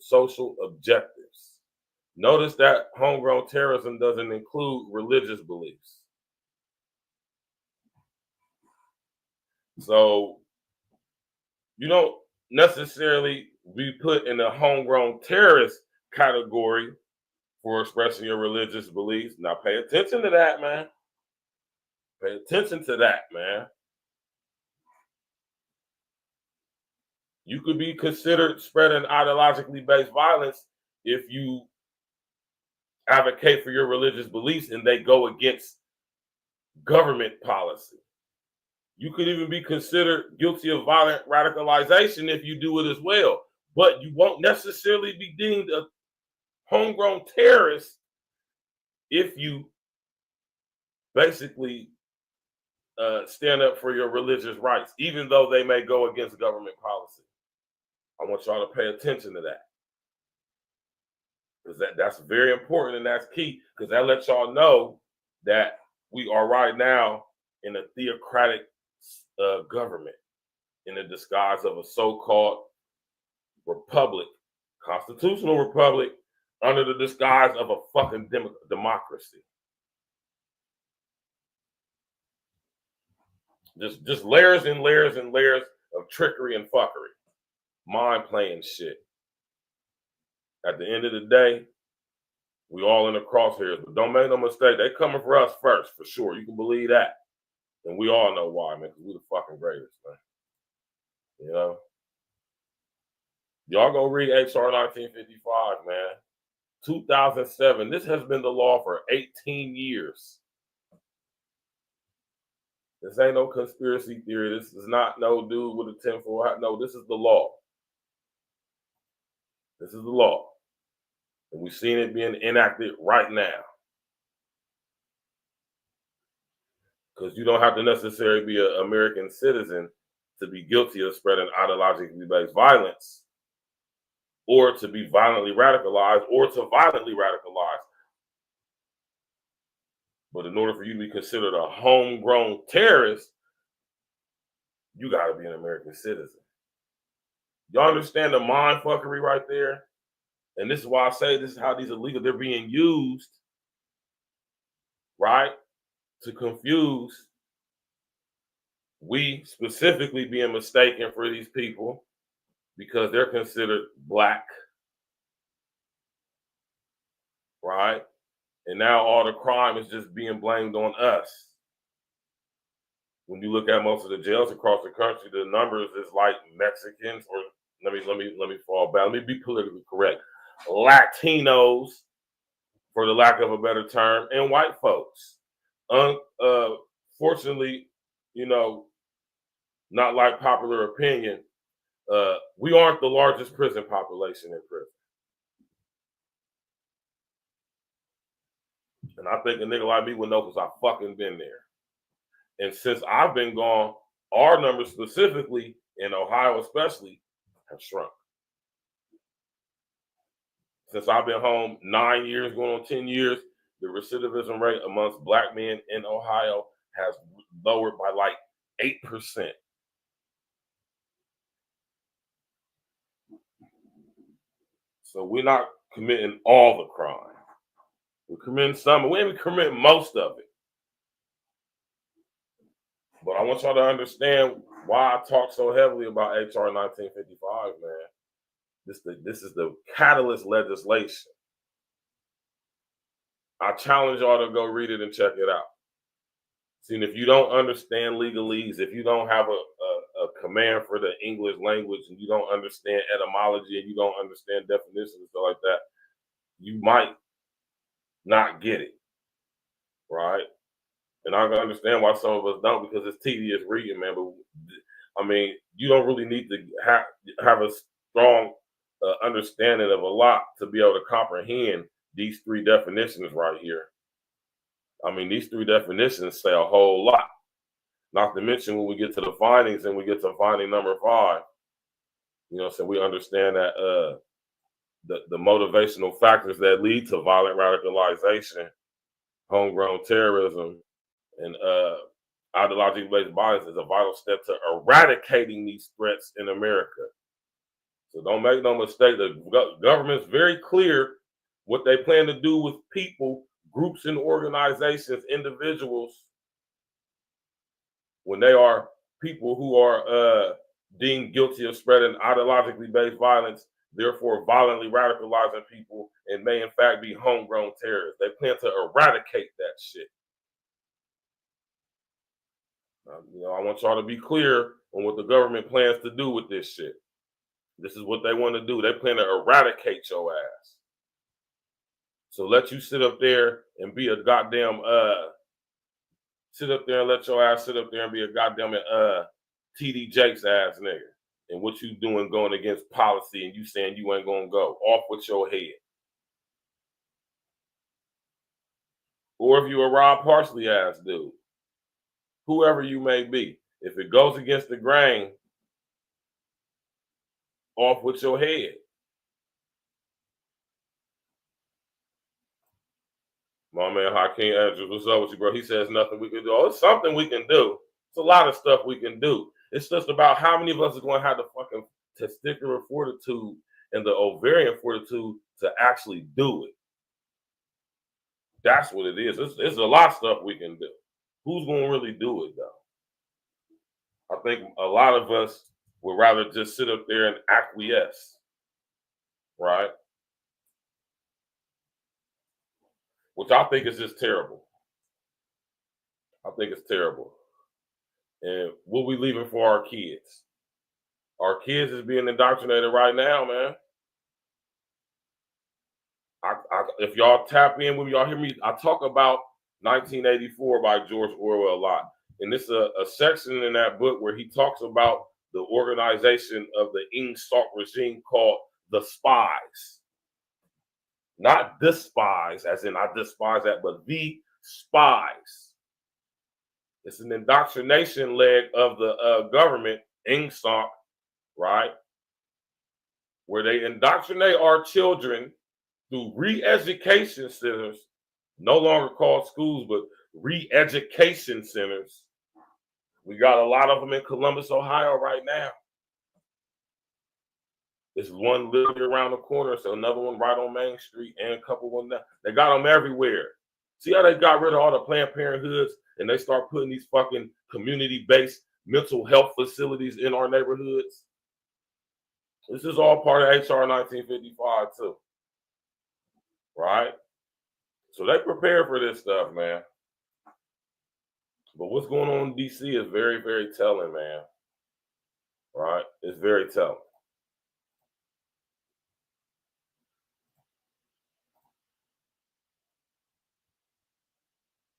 [SPEAKER 5] social objectives. Notice that homegrown terrorism doesn't include religious beliefs. So you don't necessarily be put in the homegrown terrorist category for expressing your religious beliefs. Now pay attention to that, man. Pay attention to that, man. You could be considered spreading ideologically based violence if you advocate for your religious beliefs and they go against government policy. You could even be considered guilty of violent radicalization if you do it as well. But you won't necessarily be deemed a homegrown terrorist if you basically stand up for your religious rights, even though they may go against government policy. I want y'all to pay attention to that. Because that's very important and that's key, because that lets y'all know that we are right now in a theocratic government in the disguise of a so-called republic, constitutional republic, under the disguise of a fucking democracy. Just layers and layers and layers of trickery and fuckery. Mind playing shit. At the end of the day, we all in the crosshairs, but don't make no mistake, they coming for us first, for sure. You can believe that. And we all know why, man, because we the fucking greatest, man. You know? Y'all go read HR 1955, man. 2007. This has been the law for 18 years. This ain't no conspiracy theory. This is not no dude with a tinfoil hat. No, this is the law. This is the law. And we've seen it being enacted right now. Because you don't have to necessarily be an American citizen to be guilty of spreading ideologically based violence, or to be violently radicalized, or to violently radicalize. But in order for you to be considered a homegrown terrorist, you got to be an American citizen. Y'all understand the mind fuckery right there? And this is why I say this is how these illegal, they're being used, right? To confuse we specifically being mistaken for these people because they're considered black, right? And now all the crime is just being blamed on us. When you look at most of the jails across the country, the numbers is like Mexicans, or let me fall back. Let me be politically correct. Latinos, for the lack of a better term, and white folks. Fortunately, you know, not like popular opinion, We aren't the largest prison population in prison. And I think a nigga like me would know because I fucking been there. And since I've been gone, our numbers specifically, in Ohio especially, have shrunk. Since I've been home 9 years, going on 10 years, the recidivism rate amongst black men in Ohio has lowered by like 8%. So we're not committing all the crime. We're committing some, but we ain't committing most of it. But I want y'all to understand why I talk so heavily about HR 1955, man. This is the catalyst legislation. I challenge y'all to go read it and check it out. See, if you don't understand legalese, if you don't have a command for the English language, and you don't understand etymology, and you don't understand definitions and stuff like that, you might not get it, right? And I can understand why some of us don't, because it's tedious reading, man. But I mean, you don't really need to have a strong understanding of a lot to be able to comprehend these three definitions right here. I mean, these three definitions say a whole lot. Not to mention when we get to the findings and we get to finding number 5, you know, so we understand that the motivational factors that lead to violent radicalization, homegrown terrorism, and ideologically based violence is a vital step to eradicating these threats in America. So don't make no mistake, the government's very clear what they plan to do with people, groups and organizations, individuals, when they are people who are deemed guilty of spreading ideologically based violence, therefore violently radicalizing people, and may in fact be homegrown terrorists. They plan to eradicate that shit. You know, I want y'all to be clear on what the government plans to do with this shit. This is what they want to do. They plan to eradicate your ass. So let you sit up there and be a goddamn sit up there and let your ass sit up there and be a goddamn TD Jakes ass nigga. And what you doing going against policy and you saying you ain't gonna go. Off with your head. Or if you a Rob Parsley ass dude, whoever you may be, if it goes against the grain, off with your head. My man Hakeem Andrews, what's up with you, bro? He says nothing we can do. Oh, it's something we can do. It's a lot of stuff we can do. It's just about how many of us are going to have the fucking testicular fortitude and the ovarian fortitude to actually do it. That's what it is. It's a lot of stuff we can do. Who's going to really do it, though? I think a lot of us would rather just sit up there and acquiesce, right? Which I think is just terrible. I think it's terrible. And what we leaving for our kids? Our kids is being indoctrinated right now, man. If y'all tap in with me, y'all hear me, I talk about 1984 by George Orwell a lot. And this is a section in that book where he talks about the organization of the Ingsoc regime called the Spies. Not despise, as in I despise that, but the Spies. It's an indoctrination leg of the government, Ingsoc, right? Where they indoctrinate our children through re-education centers, no longer called schools, but re-education centers. We got a lot of them in Columbus, Ohio right now. There's one literally around the corner, so another one right on Main Street, and a couple ones down. They got them everywhere. See how they got rid of all the Planned Parenthoods and they start putting these fucking community-based mental health facilities in our neighborhoods? This is all part of HR 1955 too, right? So they prepare for this stuff, man. But what's going on in DC is very, very telling, man. Right? It's very telling.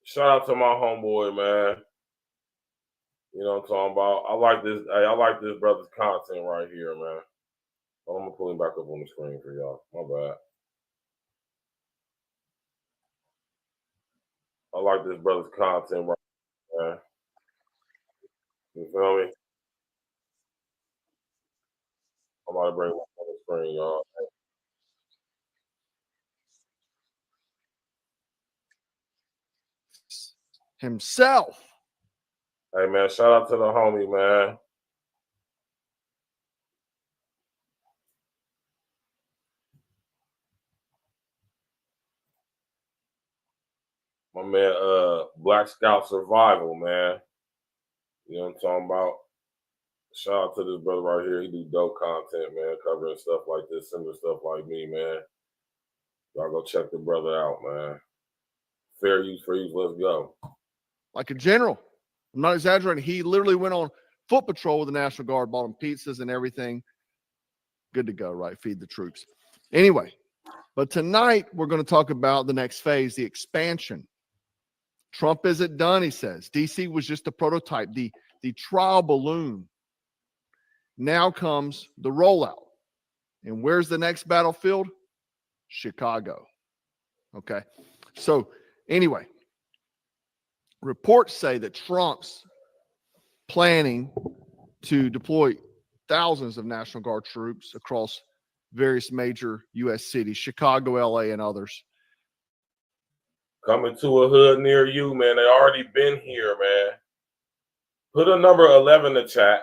[SPEAKER 5] Shout out to my homeboy, man. You know what I'm talking about? I like this. Hey, I like this brother's content right here, man. I'm gonna pull him back up on the screen for y'all. My bad. I like this brother's content right here, man. You feel me? I'm about to bring him up on the screen, y'all.
[SPEAKER 6] Himself.
[SPEAKER 5] Hey, man, shout out to the homie, man. My man, Black Scout Survival, man. You know what I'm talking about? Shout out to this brother right here. He do dope content, man, covering stuff like this, similar stuff like me, man. Y'all go check the brother out, man. Fair use, let's go.
[SPEAKER 6] Like a general. I'm not exaggerating. He literally went on foot patrol with the National Guard, bought him pizzas and everything. Good to go, right? Feed the troops. Anyway, but tonight we're going to talk about the next phase, the expansion. Trump isn't done, he says. DC was just a prototype, the trial balloon. Now comes the rollout. And where's the next battlefield? Chicago. Okay. So anyway, reports say that Trump's planning to deploy thousands of National Guard troops across various major U.S. cities, Chicago, L.A., and others.
[SPEAKER 5] Coming to a hood near you, man. They already been here, man. Put a number 11 in the chat,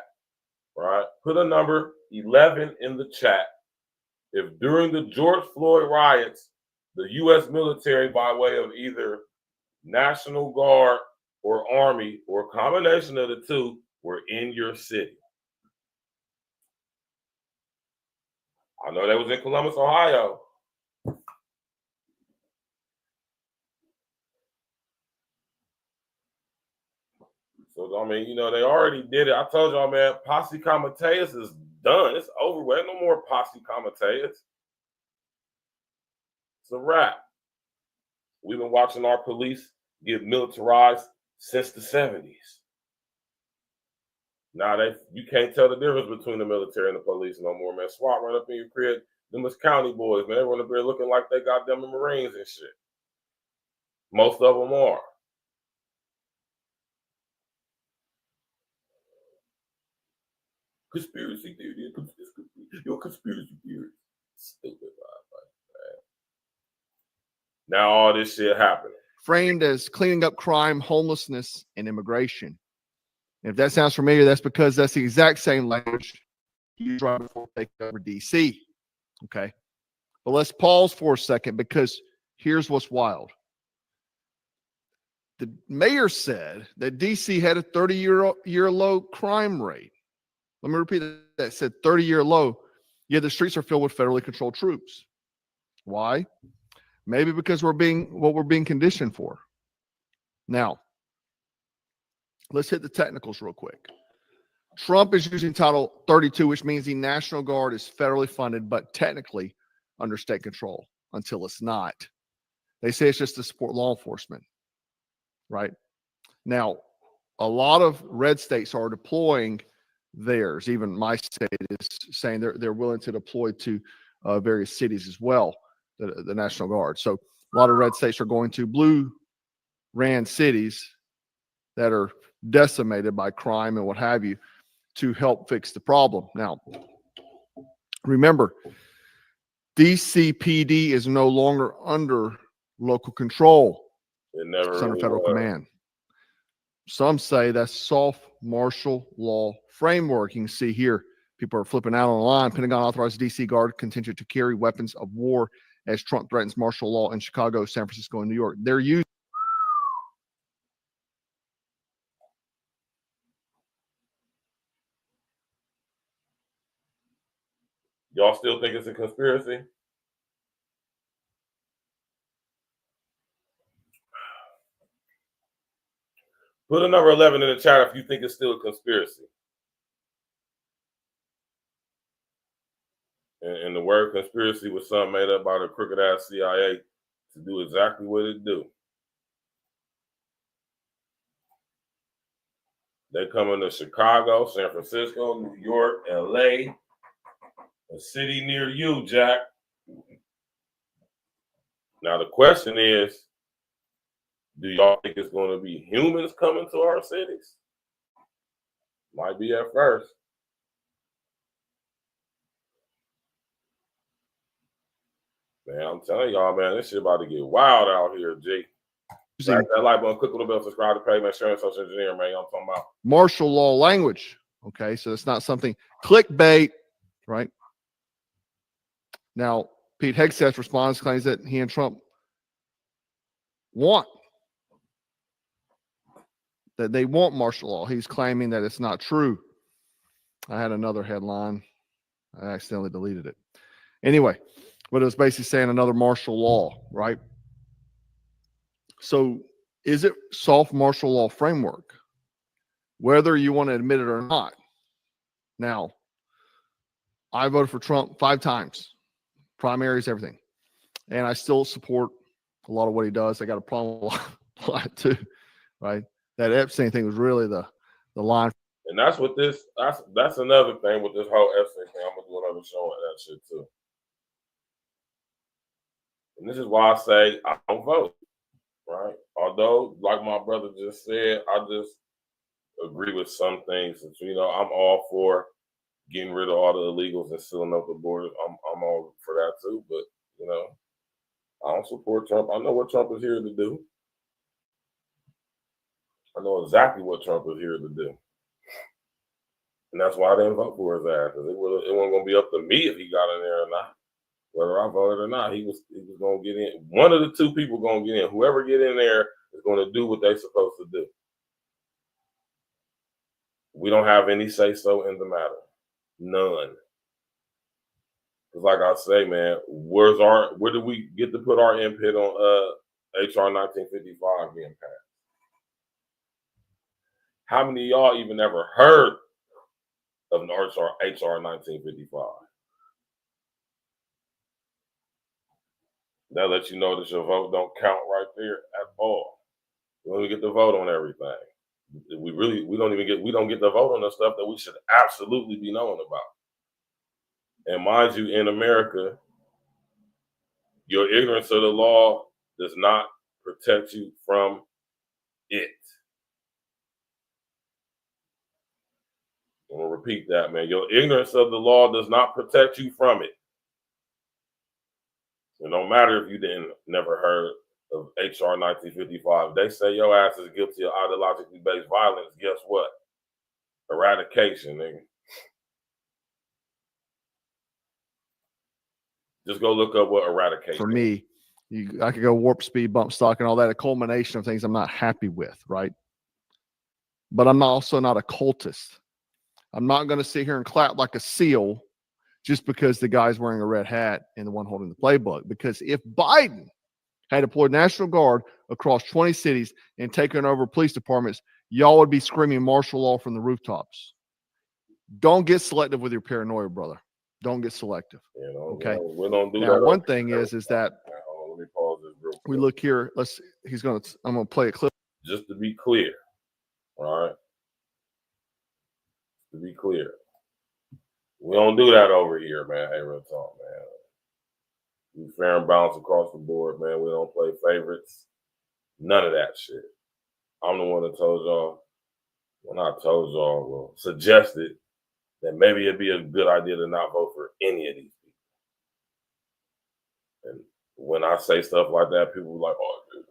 [SPEAKER 5] right? Put a number 11 in the chat. If during the George Floyd riots, the U.S. military, by way of either National Guard or Army or a combination of the two, were in your city. I know they was in Columbus, Ohio. So, I mean, you know, they already did it. I told y'all, man, Posse Comitatus is done. It's over with. No more Posse Comitatus. It's a wrap. We've been watching our police get militarized since the 70s. Now, you can't tell the difference between the military and the police no more, man. SWAT run up in your crib. Them was county boys, man. They run up there looking like they got them Marines and shit. Most of them are. Conspiracy theory. Your conspiracy theory. Stupid, man. Now all this shit happening.
[SPEAKER 6] Framed as cleaning up crime, homelessness, and immigration. And if that sounds familiar, that's because that's the exact same language used right before taking over DC. Okay. But let's pause for a second because here's what's wild. The mayor said that DC had a 30-year low crime rate. Let me repeat that. It said 30-year low, yet the streets are filled with federally controlled troops. Why? Maybe because we're being conditioned for. Now, let's hit the technicals real quick. Trump is using Title 32, which means the National Guard is federally funded, but technically under state control until it's not. They say it's just to support law enforcement, right? Now, a lot of red states are deploying theirs. Even my state is saying they're willing to deploy to various cities as well, the National Guard. So a lot of red states are going to blue ran cities that are decimated by crime and what have you to help fix the problem. Now, remember, DCPD is no longer under local control. It's under federal command. Some say that's soft martial law framework. You can see here, people are flipping out online. Pentagon authorized DC Guard contingent to carry weapons of war as Trump threatens martial law in Chicago, San Francisco, and New York. They're using.
[SPEAKER 5] Y'all still think it's a conspiracy? Put a number 11 in the chat if you think it's still a conspiracy. And the word conspiracy was something made up by the crooked ass CIA to do exactly what it do. They coming to Chicago, San Francisco, New York, LA, a city near you, Jack. Now the question is, do y'all think it's going to be humans coming to our cities? Might be at first. Man, I'm telling y'all, man, this shit about to get wild out here, G. That like button, click on the bell, subscribe to the page, man, share, and social engineer, man. I'm talking about
[SPEAKER 6] martial law language. Okay, so it's not something clickbait, right? Now, Pete Hegseth's response claims that he and Trump want that they want martial law. He's claiming that it's not true. I had another headline. I accidentally deleted it. Anyway, but it was basically saying another martial law, right? So is it soft martial law framework, whether you want to admit it or not? Now, I voted for Trump 5 times, primaries, everything. And I still support a lot of what he does. I got a problem with a lot too, right? That Epstein thing was really the line.
[SPEAKER 5] And that's what this, that's another thing with this whole Epstein thing. I'm going to do another show on that shit too. And this is why I say I don't vote, right? Although, like my brother just said, I just agree with some things. You know, I'm all for getting rid of all the illegals and sealing up the borders. I'm all for that too. But, you know, I don't support Trump. I know what Trump is here to do. I know exactly what Trump is here to do. And that's why I didn't vote for his ass. Because it wasn't going to be up to me if he got in there or not. Whether I voted or not, he was going to get in. One of the 2 people going to get in. Whoever get in there is going to do what they're supposed to do. We don't have any say-so in the matter. None. Because like I say, man, where do we get to put our input on HR 1955 being passed? How many of y'all even ever heard of an HR 1955? That lets you know that your vote don't count right there at all. We don't even get to vote on everything. We don't get to vote on the stuff that we should absolutely be knowing about. And mind you, in America, your ignorance of the law does not protect you from it. I'm gonna repeat that, man. Your ignorance of the law does not protect you from it. It don't matter if you never heard of HR 1955. They say your ass is guilty of ideologically based violence. Guess what? Eradication, nigga. Just go look up what eradication
[SPEAKER 6] For me, I could go warp speed, bump stock, and all that, a culmination of things I'm not happy with, right? But I'm also not a cultist. I'm not going to sit here and clap like a seal just because the guy's wearing a red hat and the one holding the playbook. Because if Biden had deployed National Guard across 20 cities and taken over police departments, y'all would be screaming martial law from the rooftops. Don't get selective with your paranoia, brother. Don't get selective.
[SPEAKER 5] You know,
[SPEAKER 6] okay.
[SPEAKER 5] We don't do
[SPEAKER 6] now,
[SPEAKER 5] that.
[SPEAKER 6] One thing is that
[SPEAKER 5] let me pause this real quick.
[SPEAKER 6] we look here. I'm going to play a clip.
[SPEAKER 5] Just to be clear, all right? To be clear, we don't do that over here, man. Hey, real talk, man. We fair and balanced across the board, man. We don't play favorites. None of that shit. I'm the one that told y'all, well, suggested that maybe it'd be a good idea to not vote for any of these people. And when I say stuff like that, people are like, oh, dude.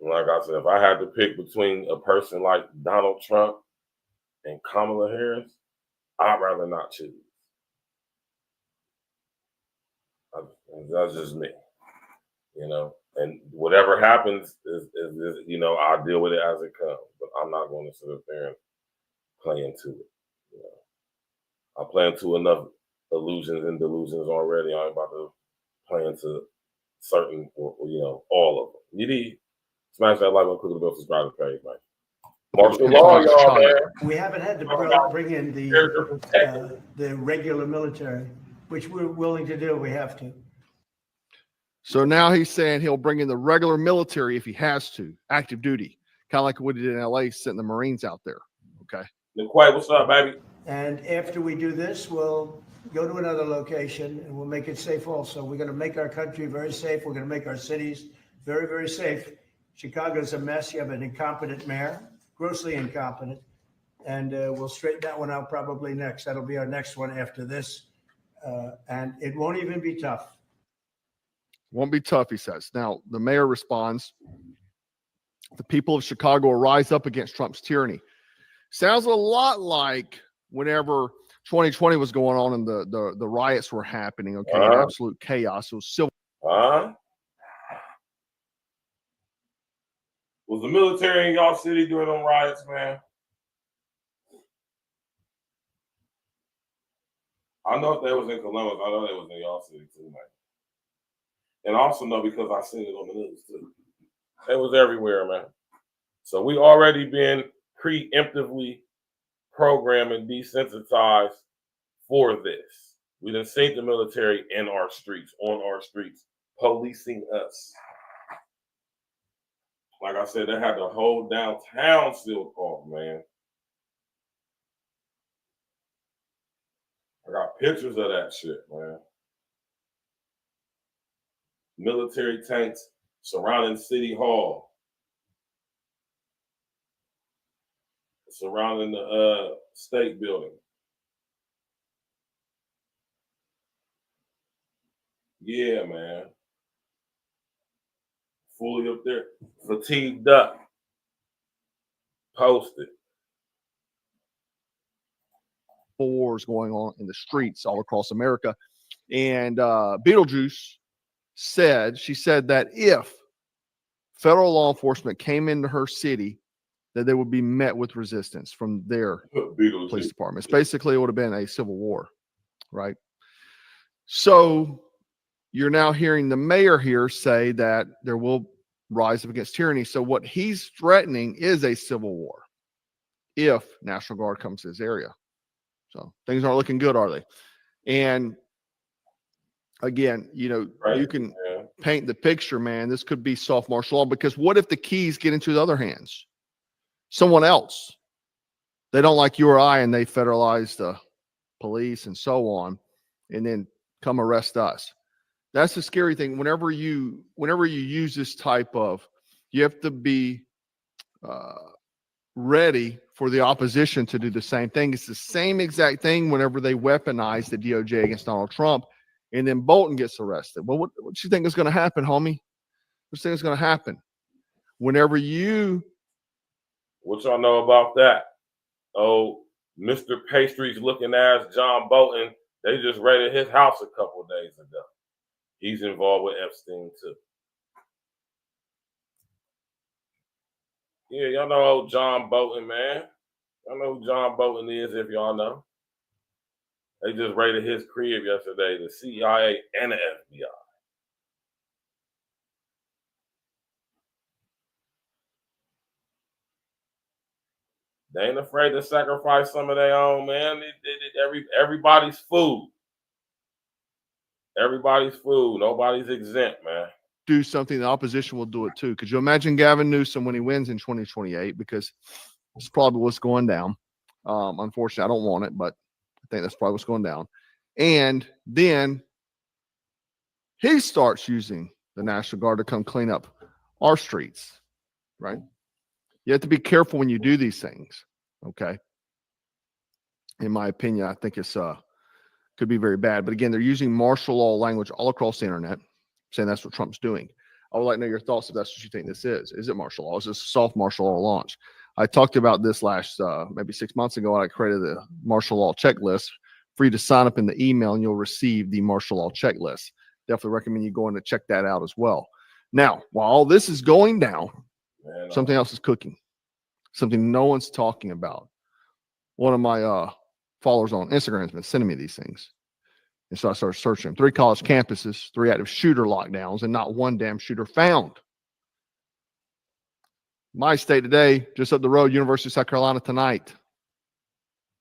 [SPEAKER 5] Like I said, if I had to pick between a person like Donald Trump and Kamala Harris, I'd rather not choose. That's just me, you know. And whatever happens is you know, I'll deal with it as it comes. But I'm not going to sit up there and play into it. You know, I play into enough illusions and delusions already. I'm about to play into certain, you know, all of them. You need smash that like button, click the bell, subscribe to the page, man. Martial law, y'all, man.
[SPEAKER 7] We haven't had to bring in the regular military, which we're willing to do. We have to.
[SPEAKER 6] So now he's saying he'll bring in the regular military if he has to, active duty. kind of like what he did in LA, sending the Marines out there. Okay.
[SPEAKER 5] McQuay, what's up, baby?
[SPEAKER 7] And after we do this, we'll go to another location and we'll make it safe also. We're going to make our country very safe. We're going to make our cities very, very safe. Chicago's a mess. You have an incompetent mayor, grossly incompetent. And we'll straighten that one out probably next. That'll be our next one after this. And it won't even be tough.
[SPEAKER 6] Won't be tough, he says. Now, the mayor responds, the people of Chicago will rise up against Trump's tyranny. Sounds a lot like whenever 2020 was going on and the riots were happening, okay, in absolute chaos. It was civil.
[SPEAKER 5] Was the military in y'all city during them riots, man? I know if they was in Columbus, I know they was in y'all city too, man. And I also know because I seen it on the news too. It was everywhere, man. So we already been preemptively programmed and desensitized for this. We done seen the military in our streets, on our streets, policing us. Like I said, they had the whole downtown sealed off, man. I got pictures of that shit, man. Military tanks surrounding City Hall. Surrounding the state building. Yeah, man. Fully up there, fatigued up, posted.
[SPEAKER 6] Wars going on in the streets all across America. And Beetlejuice she said that if federal law enforcement came into her city, that they would be met with resistance from their police departments. Basically, it would have been a civil war, right? So you're now hearing the mayor here say that there will rise up against tyranny. So what he's threatening is a civil war if National Guard comes to his area. So things aren't looking good, are they? And again, you know, you can paint the picture, man. This could be soft martial law, because what if the keys get into the other hands? Someone else. They don't like you or I, and they federalize the police and so on, and then come arrest us. That's the scary thing. Whenever you use this type of, you have to be ready for the opposition to do the same thing. It's the same exact thing whenever they weaponize the DOJ against Donald Trump, and then Bolton gets arrested. Well, what do you think is going to happen, homie? What do you think is going to happen? Whenever you...
[SPEAKER 5] What y'all know about that? Oh, Mr. Pastries looking ass John Bolton, they just raided his house a couple of days ago. He's involved with Epstein too. Yeah, y'all know old John Bolton, man. Y'all know who John Bolton is if y'all know. They just raided his crib yesterday, the CIA and the FBI. They ain't afraid to sacrifice some of their own, man. Everybody's food. Everybody's food. Nobody's exempt, man.
[SPEAKER 6] Do something, the opposition will do it too. Could you imagine Gavin Newsom when he wins in 2028? Because it's probably what's going down. Unfortunately, I don't want it, but I think that's probably what's going down. And then he starts using the National Guard to come clean up our streets, right? You have to be careful when you do these things, okay? In my opinion, I think it's could be very bad. But again, they're using martial law language all across the internet, saying that's what Trump's doing. I would like to know your thoughts if that's what you think this is. Is it martial law? Is this a soft martial law launch? I talked about this last, maybe 6 months ago, and I created the martial law checklist for you to sign up in the email, and you'll receive the martial law checklist. Definitely recommend you going to check that out as well. Now, while all this is going down, something else is cooking, something no one's talking about. One of my followers on Instagram has been sending me these things. And so I started searching them. 3 college campuses, 3 active shooter lockdowns, and not one damn shooter found. My state today, just up the road, University of South Carolina tonight.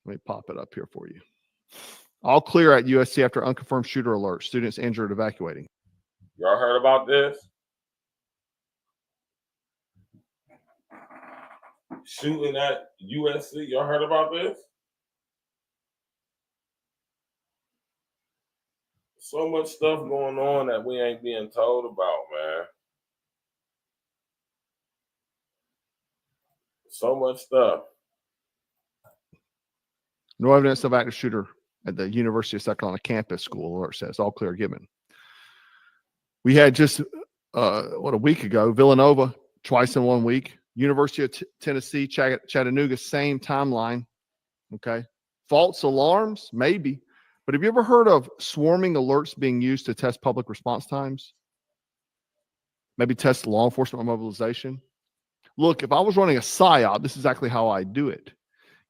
[SPEAKER 6] Let me pop it up here for you. All clear at USC after unconfirmed shooter alert. Students injured evacuating.
[SPEAKER 5] Y'all heard about this? shooting at USC. Y'all heard about this? So much stuff going on that we ain't being told about, man. So much stuff.
[SPEAKER 6] No evidence of active shooter at the University of South Carolina campus, school alert says. All clear given. We had just, a week ago, Villanova, twice in 1 week. University of Tennessee, Chattanooga, same timeline. Okay. False alarms, maybe. But have you ever heard of swarming alerts being used to test public response times? Maybe test law enforcement mobilization? Look, if I was running a PSYOP, this is exactly how I do it.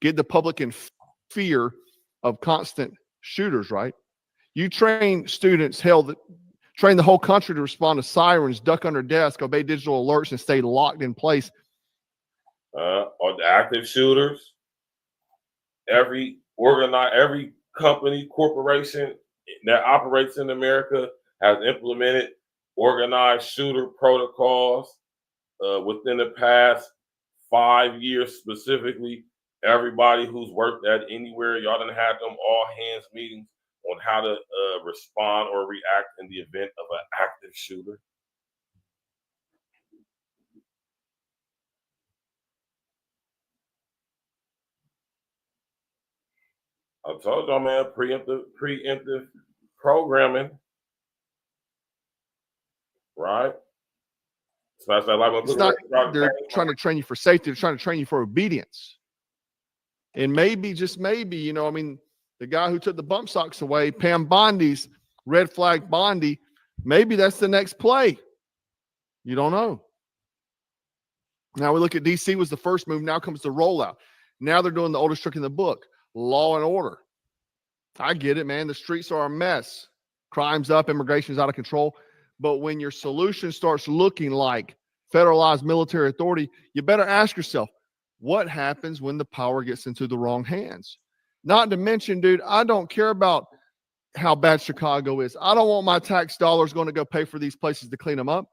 [SPEAKER 6] Get the public in fear of constant shooters, right? You train students, train the whole country to respond to sirens, duck under desks, obey digital alerts, and stay locked in place.
[SPEAKER 5] Or the active shooters. Every company, corporation that operates in America has implemented organized shooter protocols within the past 5 years specifically. Everybody who's worked at anywhere, y'all done had them all hands meetings on how to respond or react in the event of an active shooter. I told y'all, man, preemptive programming, right?
[SPEAKER 6] It's not, they're trying to train you for safety. They're trying to train you for obedience. And maybe, just maybe, the guy who took the bump stocks away, Pam Bondi's red flag Bondi, maybe that's the next play. You don't know. Now we look at DC was the first move. Now comes the rollout. Now they're doing the oldest trick in the book, law and order. I get it, man. The streets are a mess. Crime's up, immigration's out of control. But when your solution starts looking like federalized military authority, you better ask yourself, what happens when the power gets into the wrong hands? Not to mention, dude, I don't care about how bad Chicago is. I don't want my tax dollars going to go pay for these places to clean them up.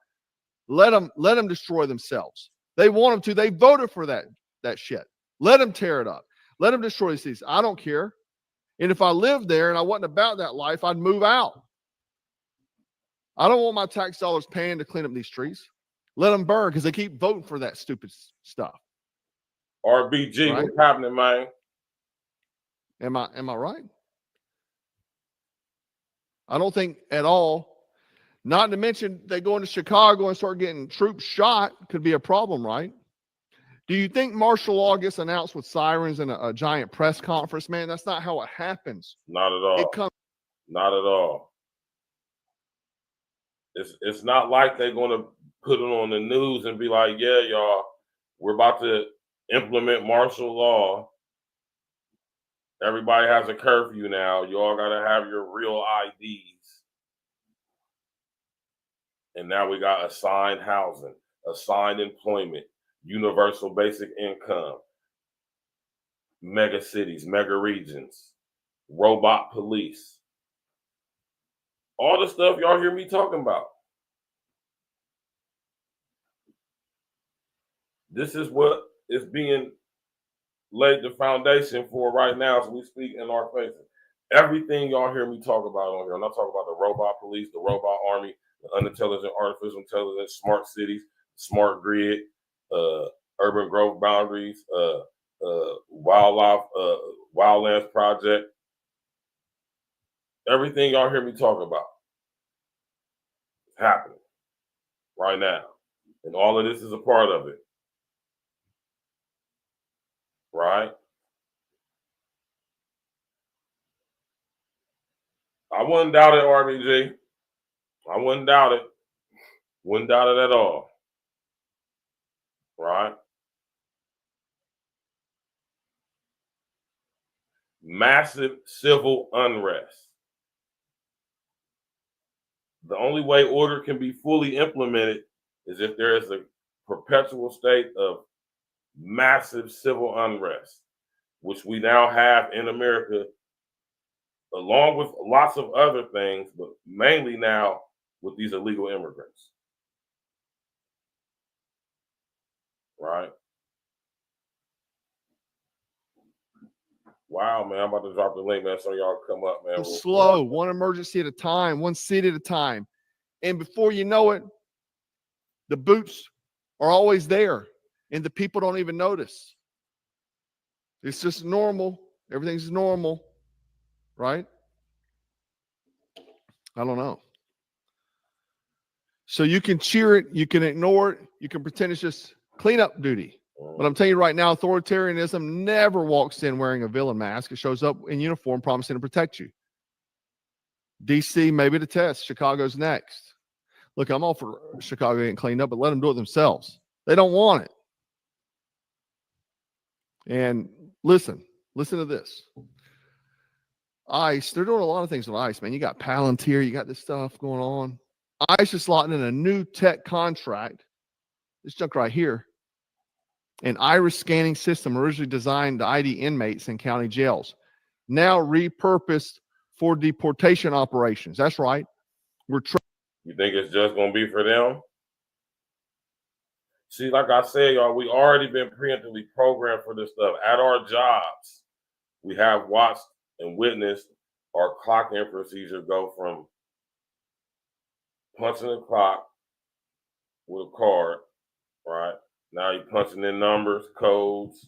[SPEAKER 6] Let them destroy themselves. They want them to. They voted for that shit. Let them tear it up. Let them destroy these cities. I don't care. And if I lived there and I wasn't about that life, I'd move out. I don't want my tax dollars paying to clean up these streets. Let them burn because they keep voting for that stupid stuff.
[SPEAKER 5] RBG, right? What's happening, man?
[SPEAKER 6] Am I right? I don't think at all. Not to mention they go into Chicago and start getting troops shot. Could be a problem, right? Do you think martial law gets announced with sirens and a giant press conference, man? That's not how it happens.
[SPEAKER 5] Not at all. Not at all. It's not like they're going to put it on the news and be like, yeah, y'all, we're about to implement martial law. Everybody has a curfew now. You all got to have your real IDs. And now we got assigned housing, assigned employment, universal basic income, mega cities, mega regions, robot police. All the stuff y'all hear me talking about. This is what is being laid the foundation for right now as we speak in our faces. Everything y'all hear me talk about on here, I'm not talking about the robot police, the robot army, the unintelligent artificial intelligence, smart cities, smart grid, urban growth boundaries, wildlife, wildlands project. Everything y'all hear me talk about is happening right now. And all of this is a part of it. Right? I wouldn't doubt it, RBG. I wouldn't doubt it. Wouldn't doubt it at all. Right? Massive civil unrest. The only way order can be fully implemented is if there is a perpetual state of massive civil unrest, which we now have in America, along with lots of other things, but mainly now with these illegal immigrants. Right? Wow, man. I'm about to drop the link, man, so y'all come up, man.
[SPEAKER 6] Slow, one emergency at a time, one seat at a time. And before you know it, the boots are always there, and the people don't even notice. It's just normal. Everything's normal, right? I don't know. So you can cheer it, you can ignore it, you can pretend it's just cleanup duty. But I'm telling you right now, authoritarianism never walks in wearing a villain mask. It shows up in uniform, promising to protect you. DC, maybe the test. Chicago's next. Look, I'm all for Chicago getting cleaned up, but let them do it themselves. They don't want it. And listen to this. ICE, they're doing a lot of things with ICE, man. You got Palantir, you got this stuff going on. ICE is slotting in a new tech contract. This junk right here. An iris scanning system originally designed to ID inmates in county jails, now repurposed for deportation operations. That's right.
[SPEAKER 5] You think it's just going to be for them? See, like I said, y'all, we already been preemptively programmed for this stuff. At our jobs, we have watched and witnessed our clock-in procedure go from punching the clock with a card, right? Now you're punching in numbers, codes.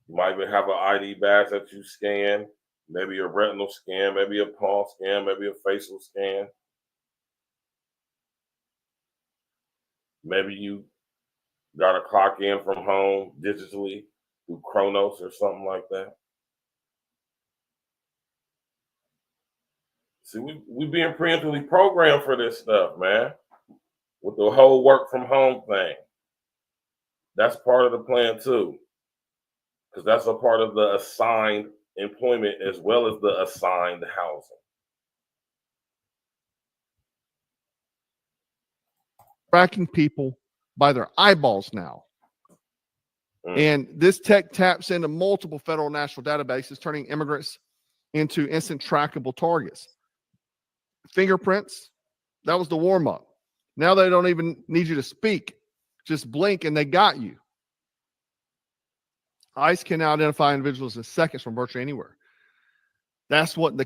[SPEAKER 5] You might even have an ID badge that you scan, maybe a retinal scan, maybe a palm scan, maybe a facial scan. Maybe you got to clock in from home digitally through Chronos or something like that. See, we being preemptively programmed for this stuff, man, with the whole work from home thing. That's part of the plan too, because that's a part of the assigned employment as well as the assigned housing.
[SPEAKER 6] Tracking people by their eyeballs now. And this tech taps into multiple federal national databases, turning immigrants into instant trackable targets. Fingerprints, that was the warm-up. Now they don't even need you to speak. Just blink and they got you. ICE can now identify individuals in seconds from virtually anywhere. That's what the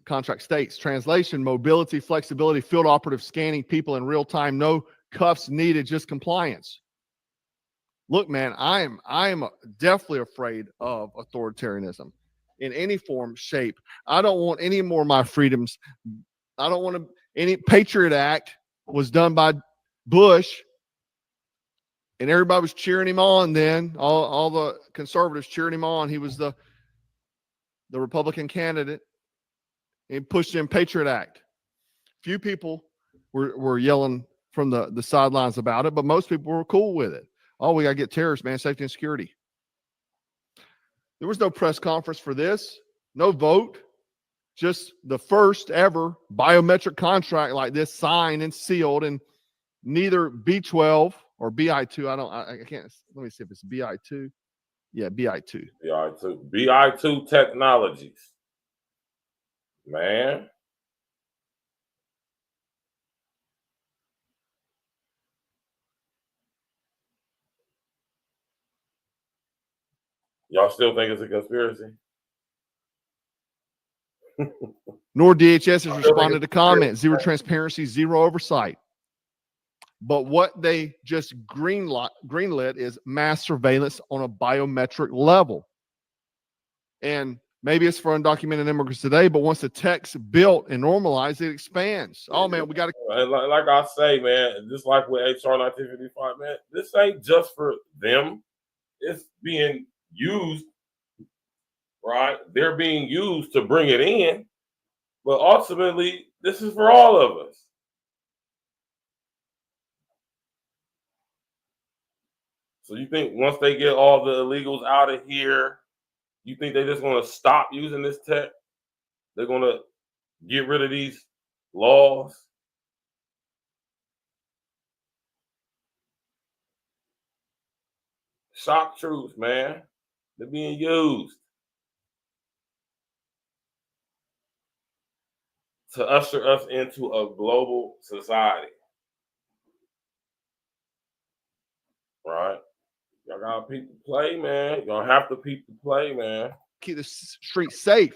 [SPEAKER 6] contract states. Translation, mobility, flexibility, field operative scanning people in real time, no cuffs needed, just compliance. Look, man, I am definitely afraid of authoritarianism in any form, shape. I don't want any more of my freedoms. I don't want to. Any Patriot Act was done by Bush, and everybody was cheering him on then. All the conservatives cheering him on. He was the Republican candidate. He pushed in Patriot Act. Few people were yelling from the sidelines about it, but most people were cool with it. Oh, we got to get terrorists, man, safety and security. There was no press conference for this, no vote, just the first ever biometric contract like this signed and sealed, and neither B12 or BI2, I can't, let me see if it's BI2. Yeah, BI2.
[SPEAKER 5] BI2 Technologies. Man. Y'all still think it's a conspiracy?
[SPEAKER 6] Nor DHS has responded to comments. Zero transparency, zero oversight. But what they just greenlit is mass surveillance on a biometric level. And maybe it's for undocumented immigrants today, but once the tech's built and normalized, it expands. Oh, man, we got to...
[SPEAKER 5] Like I say, man, just like with HR 1955, man, this ain't just for them. It's being used, right? They're being used to bring it in. But ultimately, this is for all of us. So you think once they get all the illegals out of here, you think they're just going to stop using this tech? They're going to get rid of these laws? Shock truths, man. They're being used to usher us into a global society. Right? Y'all gotta peep the play, man. Y'all have to peep the play, man.
[SPEAKER 6] keep the streets safe.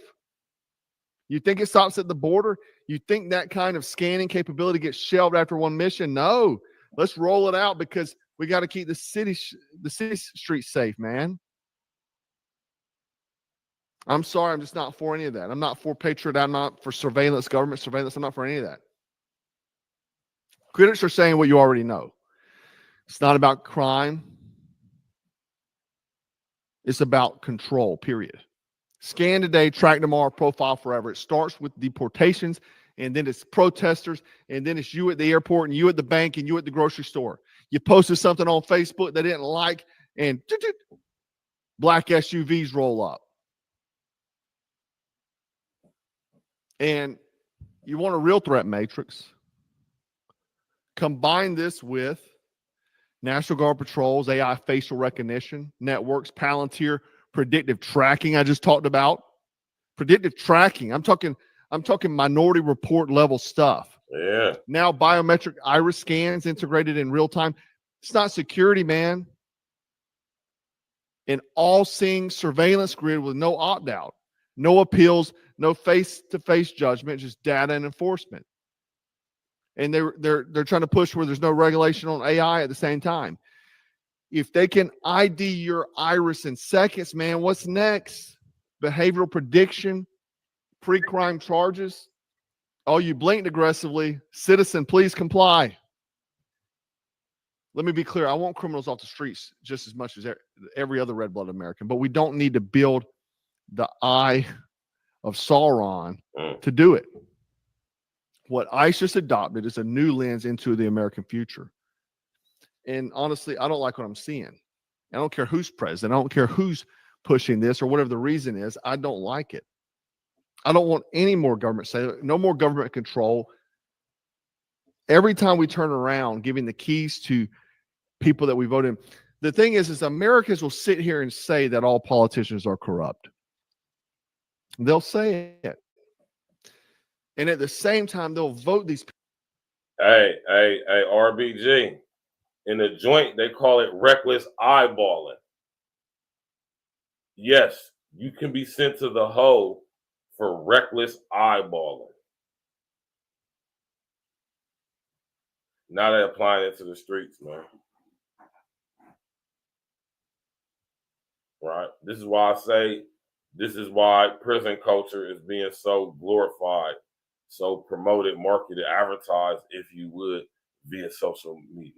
[SPEAKER 6] You think it stops at the border? You think that kind of scanning capability gets shelved after one mission? No, let's roll it out because we got to keep the city streets safe, man. I'm sorry, I'm just not for any of that. I'm not for patriot. I'm not for surveillance, government surveillance. I'm not for any of that. Critics are saying what you already know. It's not about crime. It's about control, period. Scan today, track tomorrow, profile forever. It starts with deportations, and then it's protesters, and then it's you at the airport, and you at the bank, and you at the grocery store. You posted something on Facebook they didn't like, and black SUVs roll up. And you want a real threat matrix. Combine this with National Guard patrols, AI facial recognition, networks, Palantir, predictive tracking I just talked about. Predictive tracking. I'm talking Minority Report level stuff.
[SPEAKER 5] Yeah.
[SPEAKER 6] Now biometric iris scans integrated in real time. It's not security, man. An all-seeing surveillance grid with no opt-out, no appeals, no face-to-face judgment, just data and enforcement. And they're trying to push where there's no regulation on AI at the same time. If they can ID your iris in seconds, man, what's next? Behavioral prediction, pre-crime charges. Oh, you blinked aggressively. Citizen, please comply. Let me be clear. I want criminals off the streets just as much as every other red-blooded American, but we don't need to build the eye of Sauron to do it. What ICE just adopted is a new lens into the American future. And honestly, I don't like what I'm seeing. I don't care who's president. I don't care who's pushing this or whatever the reason is. I don't like it. I don't want any more government say, no more government control. Every time we turn around giving the keys to people that we vote in, the thing is Americans will sit here and say that all politicians are corrupt. They'll say it. And at the same time, they'll vote these people.
[SPEAKER 5] Hey, RBG. In the joint, they call it reckless eyeballing. Yes, you can be sent to the hole for reckless eyeballing. Now they're applying it to the streets, man. Right? This is why I say, this is why prison culture is being so glorified, so promoted, marketed, advertised, if you would, via social media.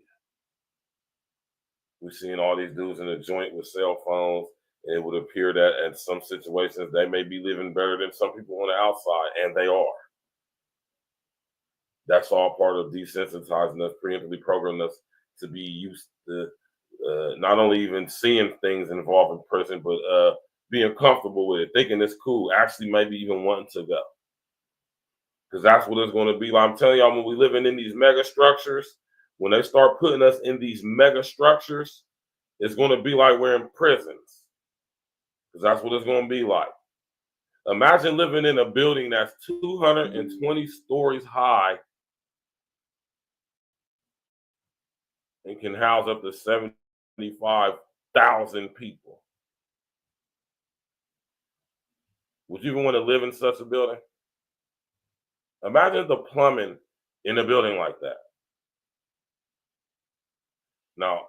[SPEAKER 5] We're seeing all these dudes in the joint with cell phones, and it would appear that in some situations they may be living better than some people on the outside, and they are. That's all part of desensitizing us, preemptively programming us to be used to not only even seeing things involving prison, but being comfortable with it, thinking it's cool, actually maybe even wanting to go. Because that's what it's going to be like. I'm telling y'all, when we're living in these mega structures, when they start putting us in these mega structures, it's going to be like we're in prisons. Because that's what it's going to be like. Imagine living in a building that's 220 stories high and can house up to 75,000 people. Would you even want to live in such a building? Imagine the plumbing in a building like that. Now,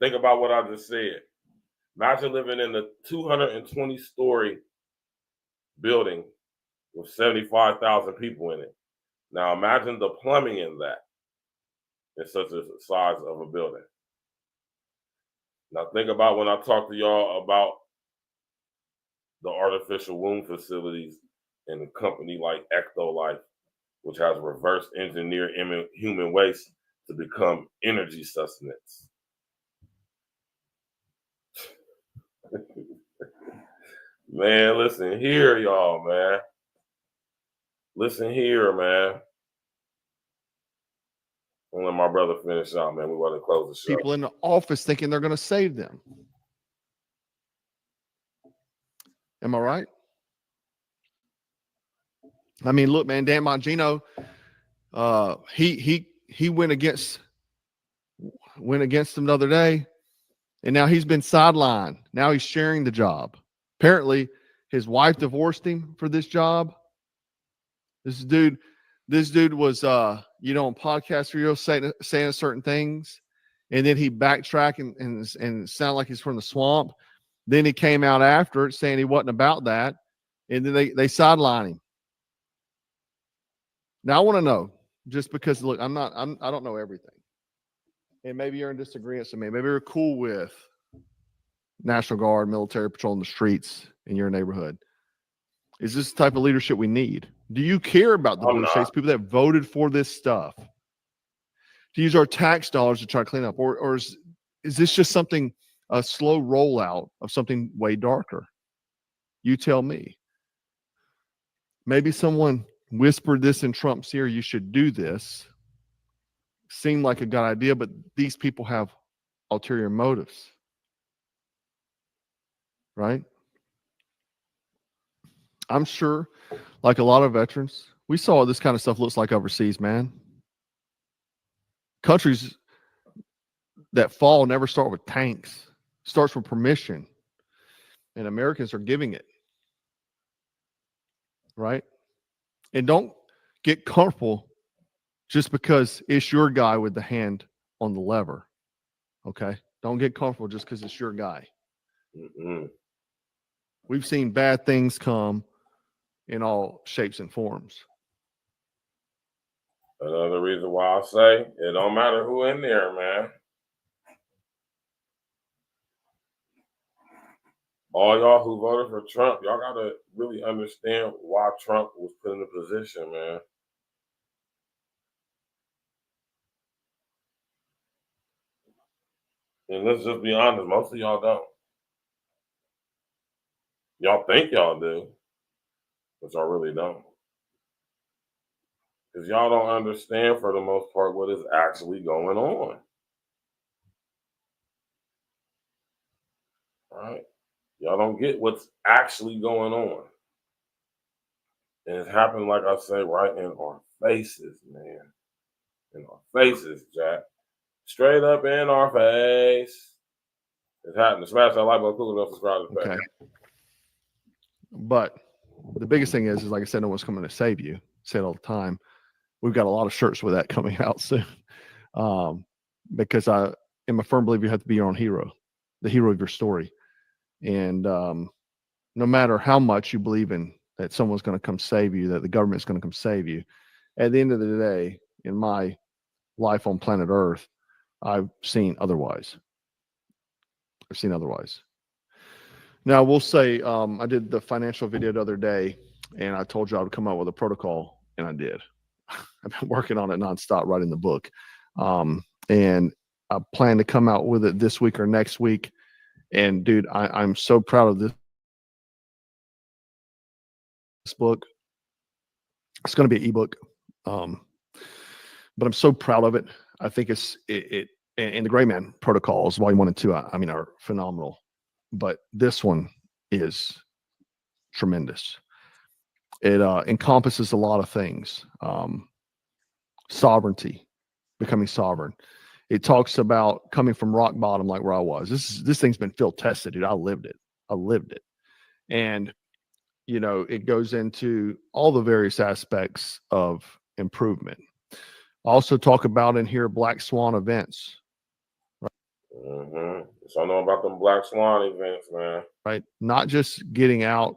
[SPEAKER 5] think about what I just said. Imagine living in a 220-story building with 75,000 people in it. Now, imagine the plumbing in that, in such a size of a building. Now, think about when I talk to y'all about the artificial womb facilities and a company like Ectolife, which has reverse engineered human waste to become energy sustenance. Man, listen here, y'all, man. Listen here, man. I'll let my brother finish out, man. We want to close the show.
[SPEAKER 6] People in the office thinking they're going to save them. Am I right? I mean, look, man, Dan Bongino, he went against them the other day, and now he's been sidelined. Now he's sharing the job. Apparently, His wife divorced him for this job. This dude was on podcast videos saying certain things, and then he backtracked and sounded like he's from the swamp. Then he came out after it saying he wasn't about that, and then they sideline him. Now I want to know, just because look, I don't know everything, and maybe you're in disagreement with me. Maybe you're cool with National Guard, military patrolling the streets in your neighborhood. Is this the type of leadership we need? Do you care about the blue states, people that voted for this stuff, to use our tax dollars to try to clean up? Or is this just something, a slow rollout of something way darker? You tell me. Maybe someone whispered this in Trump's ear, you should do this. Seemed like a good idea, but these people have ulterior motives. Right? I'm sure, like a lot of veterans, we saw what this kind of stuff looks like overseas, man. Countries that fall never start with tanks. It starts with permission. And Americans are giving it. Right? And don't get comfortable just because it's your guy with the hand on the lever. Okay? Don't get comfortable just because it's your guy.
[SPEAKER 5] Mm-mm.
[SPEAKER 6] We've seen bad things come in all shapes and forms.
[SPEAKER 5] Another reason why I say it don't matter who in there, man. All y'all who voted for Trump, y'all gotta really understand why Trump was put in a position, man. And let's just be honest, most of y'all don't. Y'all think y'all do, but y'all really don't. Because y'all don't understand, for the most part, what is actually going on. Right? Y'all don't get what's actually going on. And it's happened, like I say, right in our faces, man. In our faces, Jack. Straight up in our face. It's happening. Smash that like button, cool enough, subscribe to the page.
[SPEAKER 6] Okay. But the biggest thing is like I said, no one's coming to save you. I say it all the time. We've got a lot of shirts with that coming out soon. Because I am a firm believer you have to be your own hero, the hero of your story. And no matter how much you believe in that someone's going to come save you, that the government's going to come save you, at the end of the day, in my life on planet Earth, I've seen otherwise. Now, we'll say I did the financial video the other day, and I told you I would come out with a protocol, and I did. I've been working on it nonstop, writing the book. And I plan to come out with it this week or next week. And, dude, I'm so proud of this book. It's going to be an ebook. But I'm so proud of it. I think and the Gray Man protocols, volume 1 and 2, I mean, are phenomenal. But this one is tremendous. It encompasses a lot of things. Sovereignty, becoming sovereign. It talks about coming from rock bottom, like where I was. This thing's been field tested, dude. I lived it. And, you know, it goes into all the various aspects of improvement. I also talk about in here black swan events.
[SPEAKER 5] Mm-hmm. So I know about them black swan events, man.
[SPEAKER 6] Right? Not just getting out,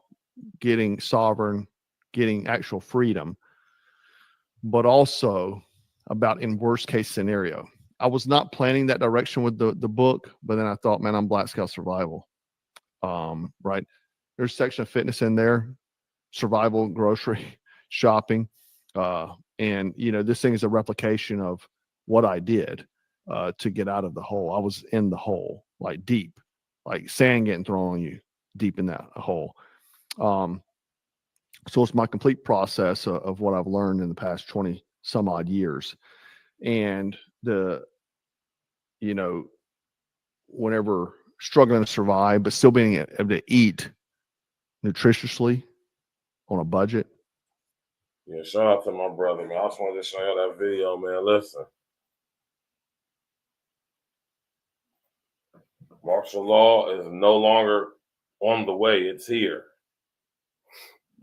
[SPEAKER 6] getting sovereign, getting actual freedom, but also about in worst case scenario. I was not planning that direction with the book, but then I thought, man, I'm Black Scout Survival. Right? There's a section of fitness in there, survival, grocery, shopping. And, you know, this thing is a replication of what I did to get out of the hole. I was in the hole, like deep, like sand getting thrown on you deep in that hole. So it's my complete process of what I've learned in the past 20 some odd years. And whenever struggling to survive, but still being able to eat nutritiously on a budget.
[SPEAKER 5] Yeah, shout out to my brother, man. I just wanted to show you that video, man. Listen. Martial law is no longer on the way. It's here.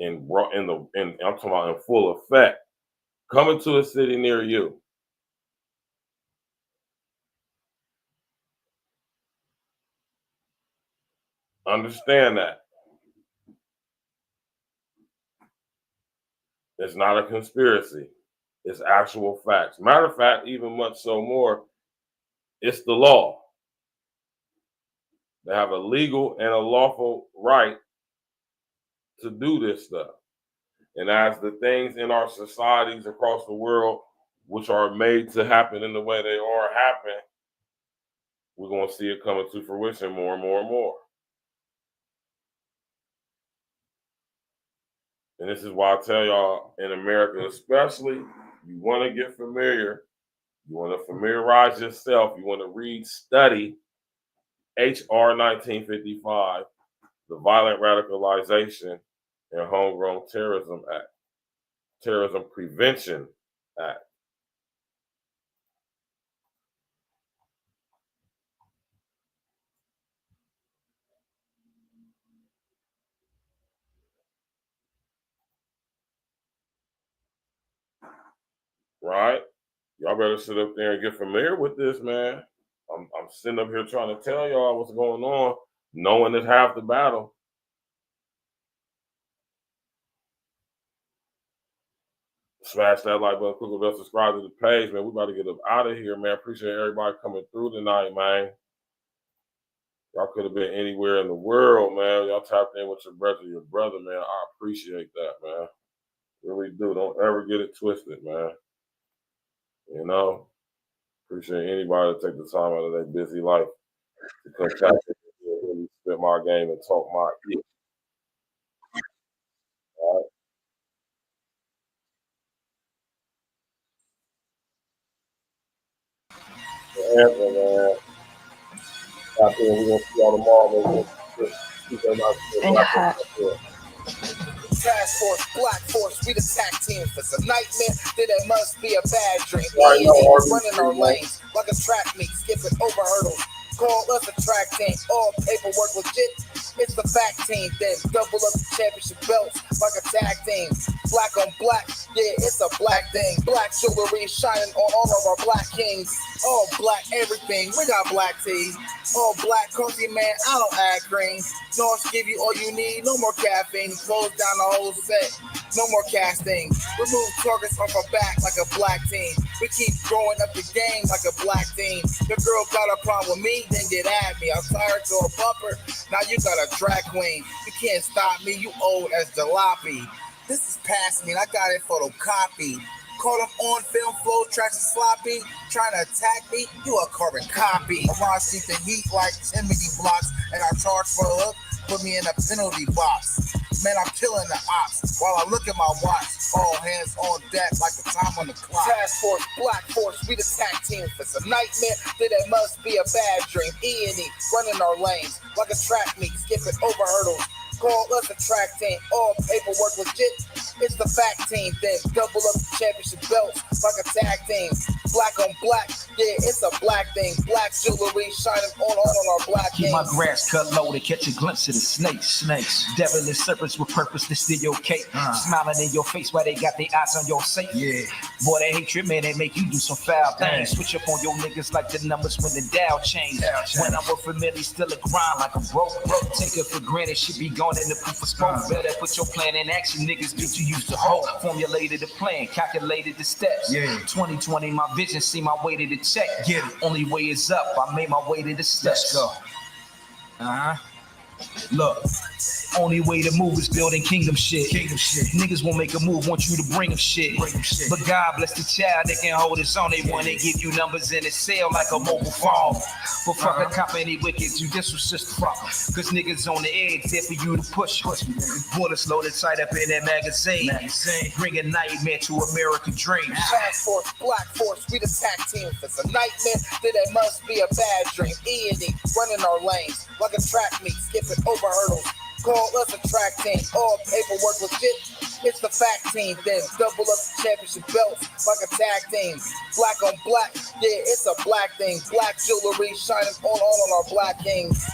[SPEAKER 5] I'm talking about in full effect, coming to a city near you. Understand that. It's not a conspiracy. It's actual facts. Matter of fact, even much so more, it's the law. They have a legal and a lawful right to do this stuff. And as the things in our societies across the world, which are made to happen in the way they are happen, we're going to see it coming to fruition more and more and more. And this is why I tell y'all, in America especially, you want to get familiar. You want to familiarize yourself. You want to read, study H.R. 1955, the Violent Radicalization and Homegrown Terrorism Act, Terrorism Prevention Act. Right? Y'all better sit up there and get familiar with this, man. I'm sitting up here trying to tell y'all what's going on, knowing it's half the battle. Smash that like button, click the bell, subscribe to the page, man. We about to get up out of here, man. Appreciate everybody coming through tonight, man. Y'all could have been anywhere in the world, man. Y'all tapped in with your brother, man. I appreciate that, man. Really do. Don't ever get it twisted, man. You know, appreciate anybody to take the time out of their busy life to come tap in and really spit my game and talk my shit. All right. Anthem, man. Tap in. We're going to see y'all tomorrow, man.
[SPEAKER 2] Task Force, Black Force, we the tag team. If it's a nightmare, then it must be a bad dream. Running our lanes like a track meet, skipping over hurdles. Call us a track team, all paperwork legit. It's the fact team, then double up the championship belts like a tag team. Black on black, yeah, it's a black thing. Black jewelry shining on all of our black kings. All black everything, we got black tea. All black coffee, man, I don't add cream. North give you all you need, no more caffeine. Close down the whole set, no more casting. Remove targets off our back like a black team. We keep growing up the game like a black team. The girl got a problem with me, then get at me. I'm tired to a bumper, now you got a drag queen. You can't stop me, you old as jalopy. This is past me, and I got it photocopied. Caught up on film, flow tracks and sloppy. Trying to attack me, you a carbon copy. I see the heat like chimney blocks, and I charge for a look, put me in a penalty box. Man, I'm killing the ops while I look at my watch. All hands on deck like the time on the clock. Task Force, Black Force, we the tag team. If it's a nightmare, then it must be a bad dream. E&E, running our lanes like a track meet, skipping over hurdles. Call us a track team, all paperwork legit. It's the fact team, then double up the championship belts like a tag team. Black on black, yeah, it's a black thing. Black jewelry shining on our black
[SPEAKER 8] Keep
[SPEAKER 2] kings.
[SPEAKER 8] my grass cut low to catch a glimpse of the snakes. Devilish serpents with purpose to steal your cake. Smiling in your face while they got their eyes on your safe. Yeah. Boy, that hatred, man, they make you do some foul things. Switch up on your niggas like the numbers when the Dow change. When I'm with familiar, still a grind like a broke. Take it for granted, shit be gone in the proof of smoke. Better put your plan in action, niggas get you used to hope. Formulated the plan, calculated the steps. Yeah. 2020, my vision, see my way to the check. Get it. Only way is up, I made my way to the steps. Let's go. Look, only way to move is building kingdom shit. Niggas won't make a move, want you to bring them shit. But God bless the child that can hold his own. They want to give you numbers in his cell like a mobile phone. But fuck a company wicked, you this was just fuck. Cause niggas on the edge, there for you to push. Bullets loaded tight up in that magazine. Bring a nightmare to American dreams.
[SPEAKER 2] Task Force, Black Force, we the tag team. If it's a nightmare, then it must be a bad dream. E&E, running our lanes like a track meet, skipping over hurdles. Call us a track team, all paperwork legit. It's the fact team, then double up the championship belts like a tag team. Black on black, yeah, it's a black thing. Black jewelry shining on our black kings.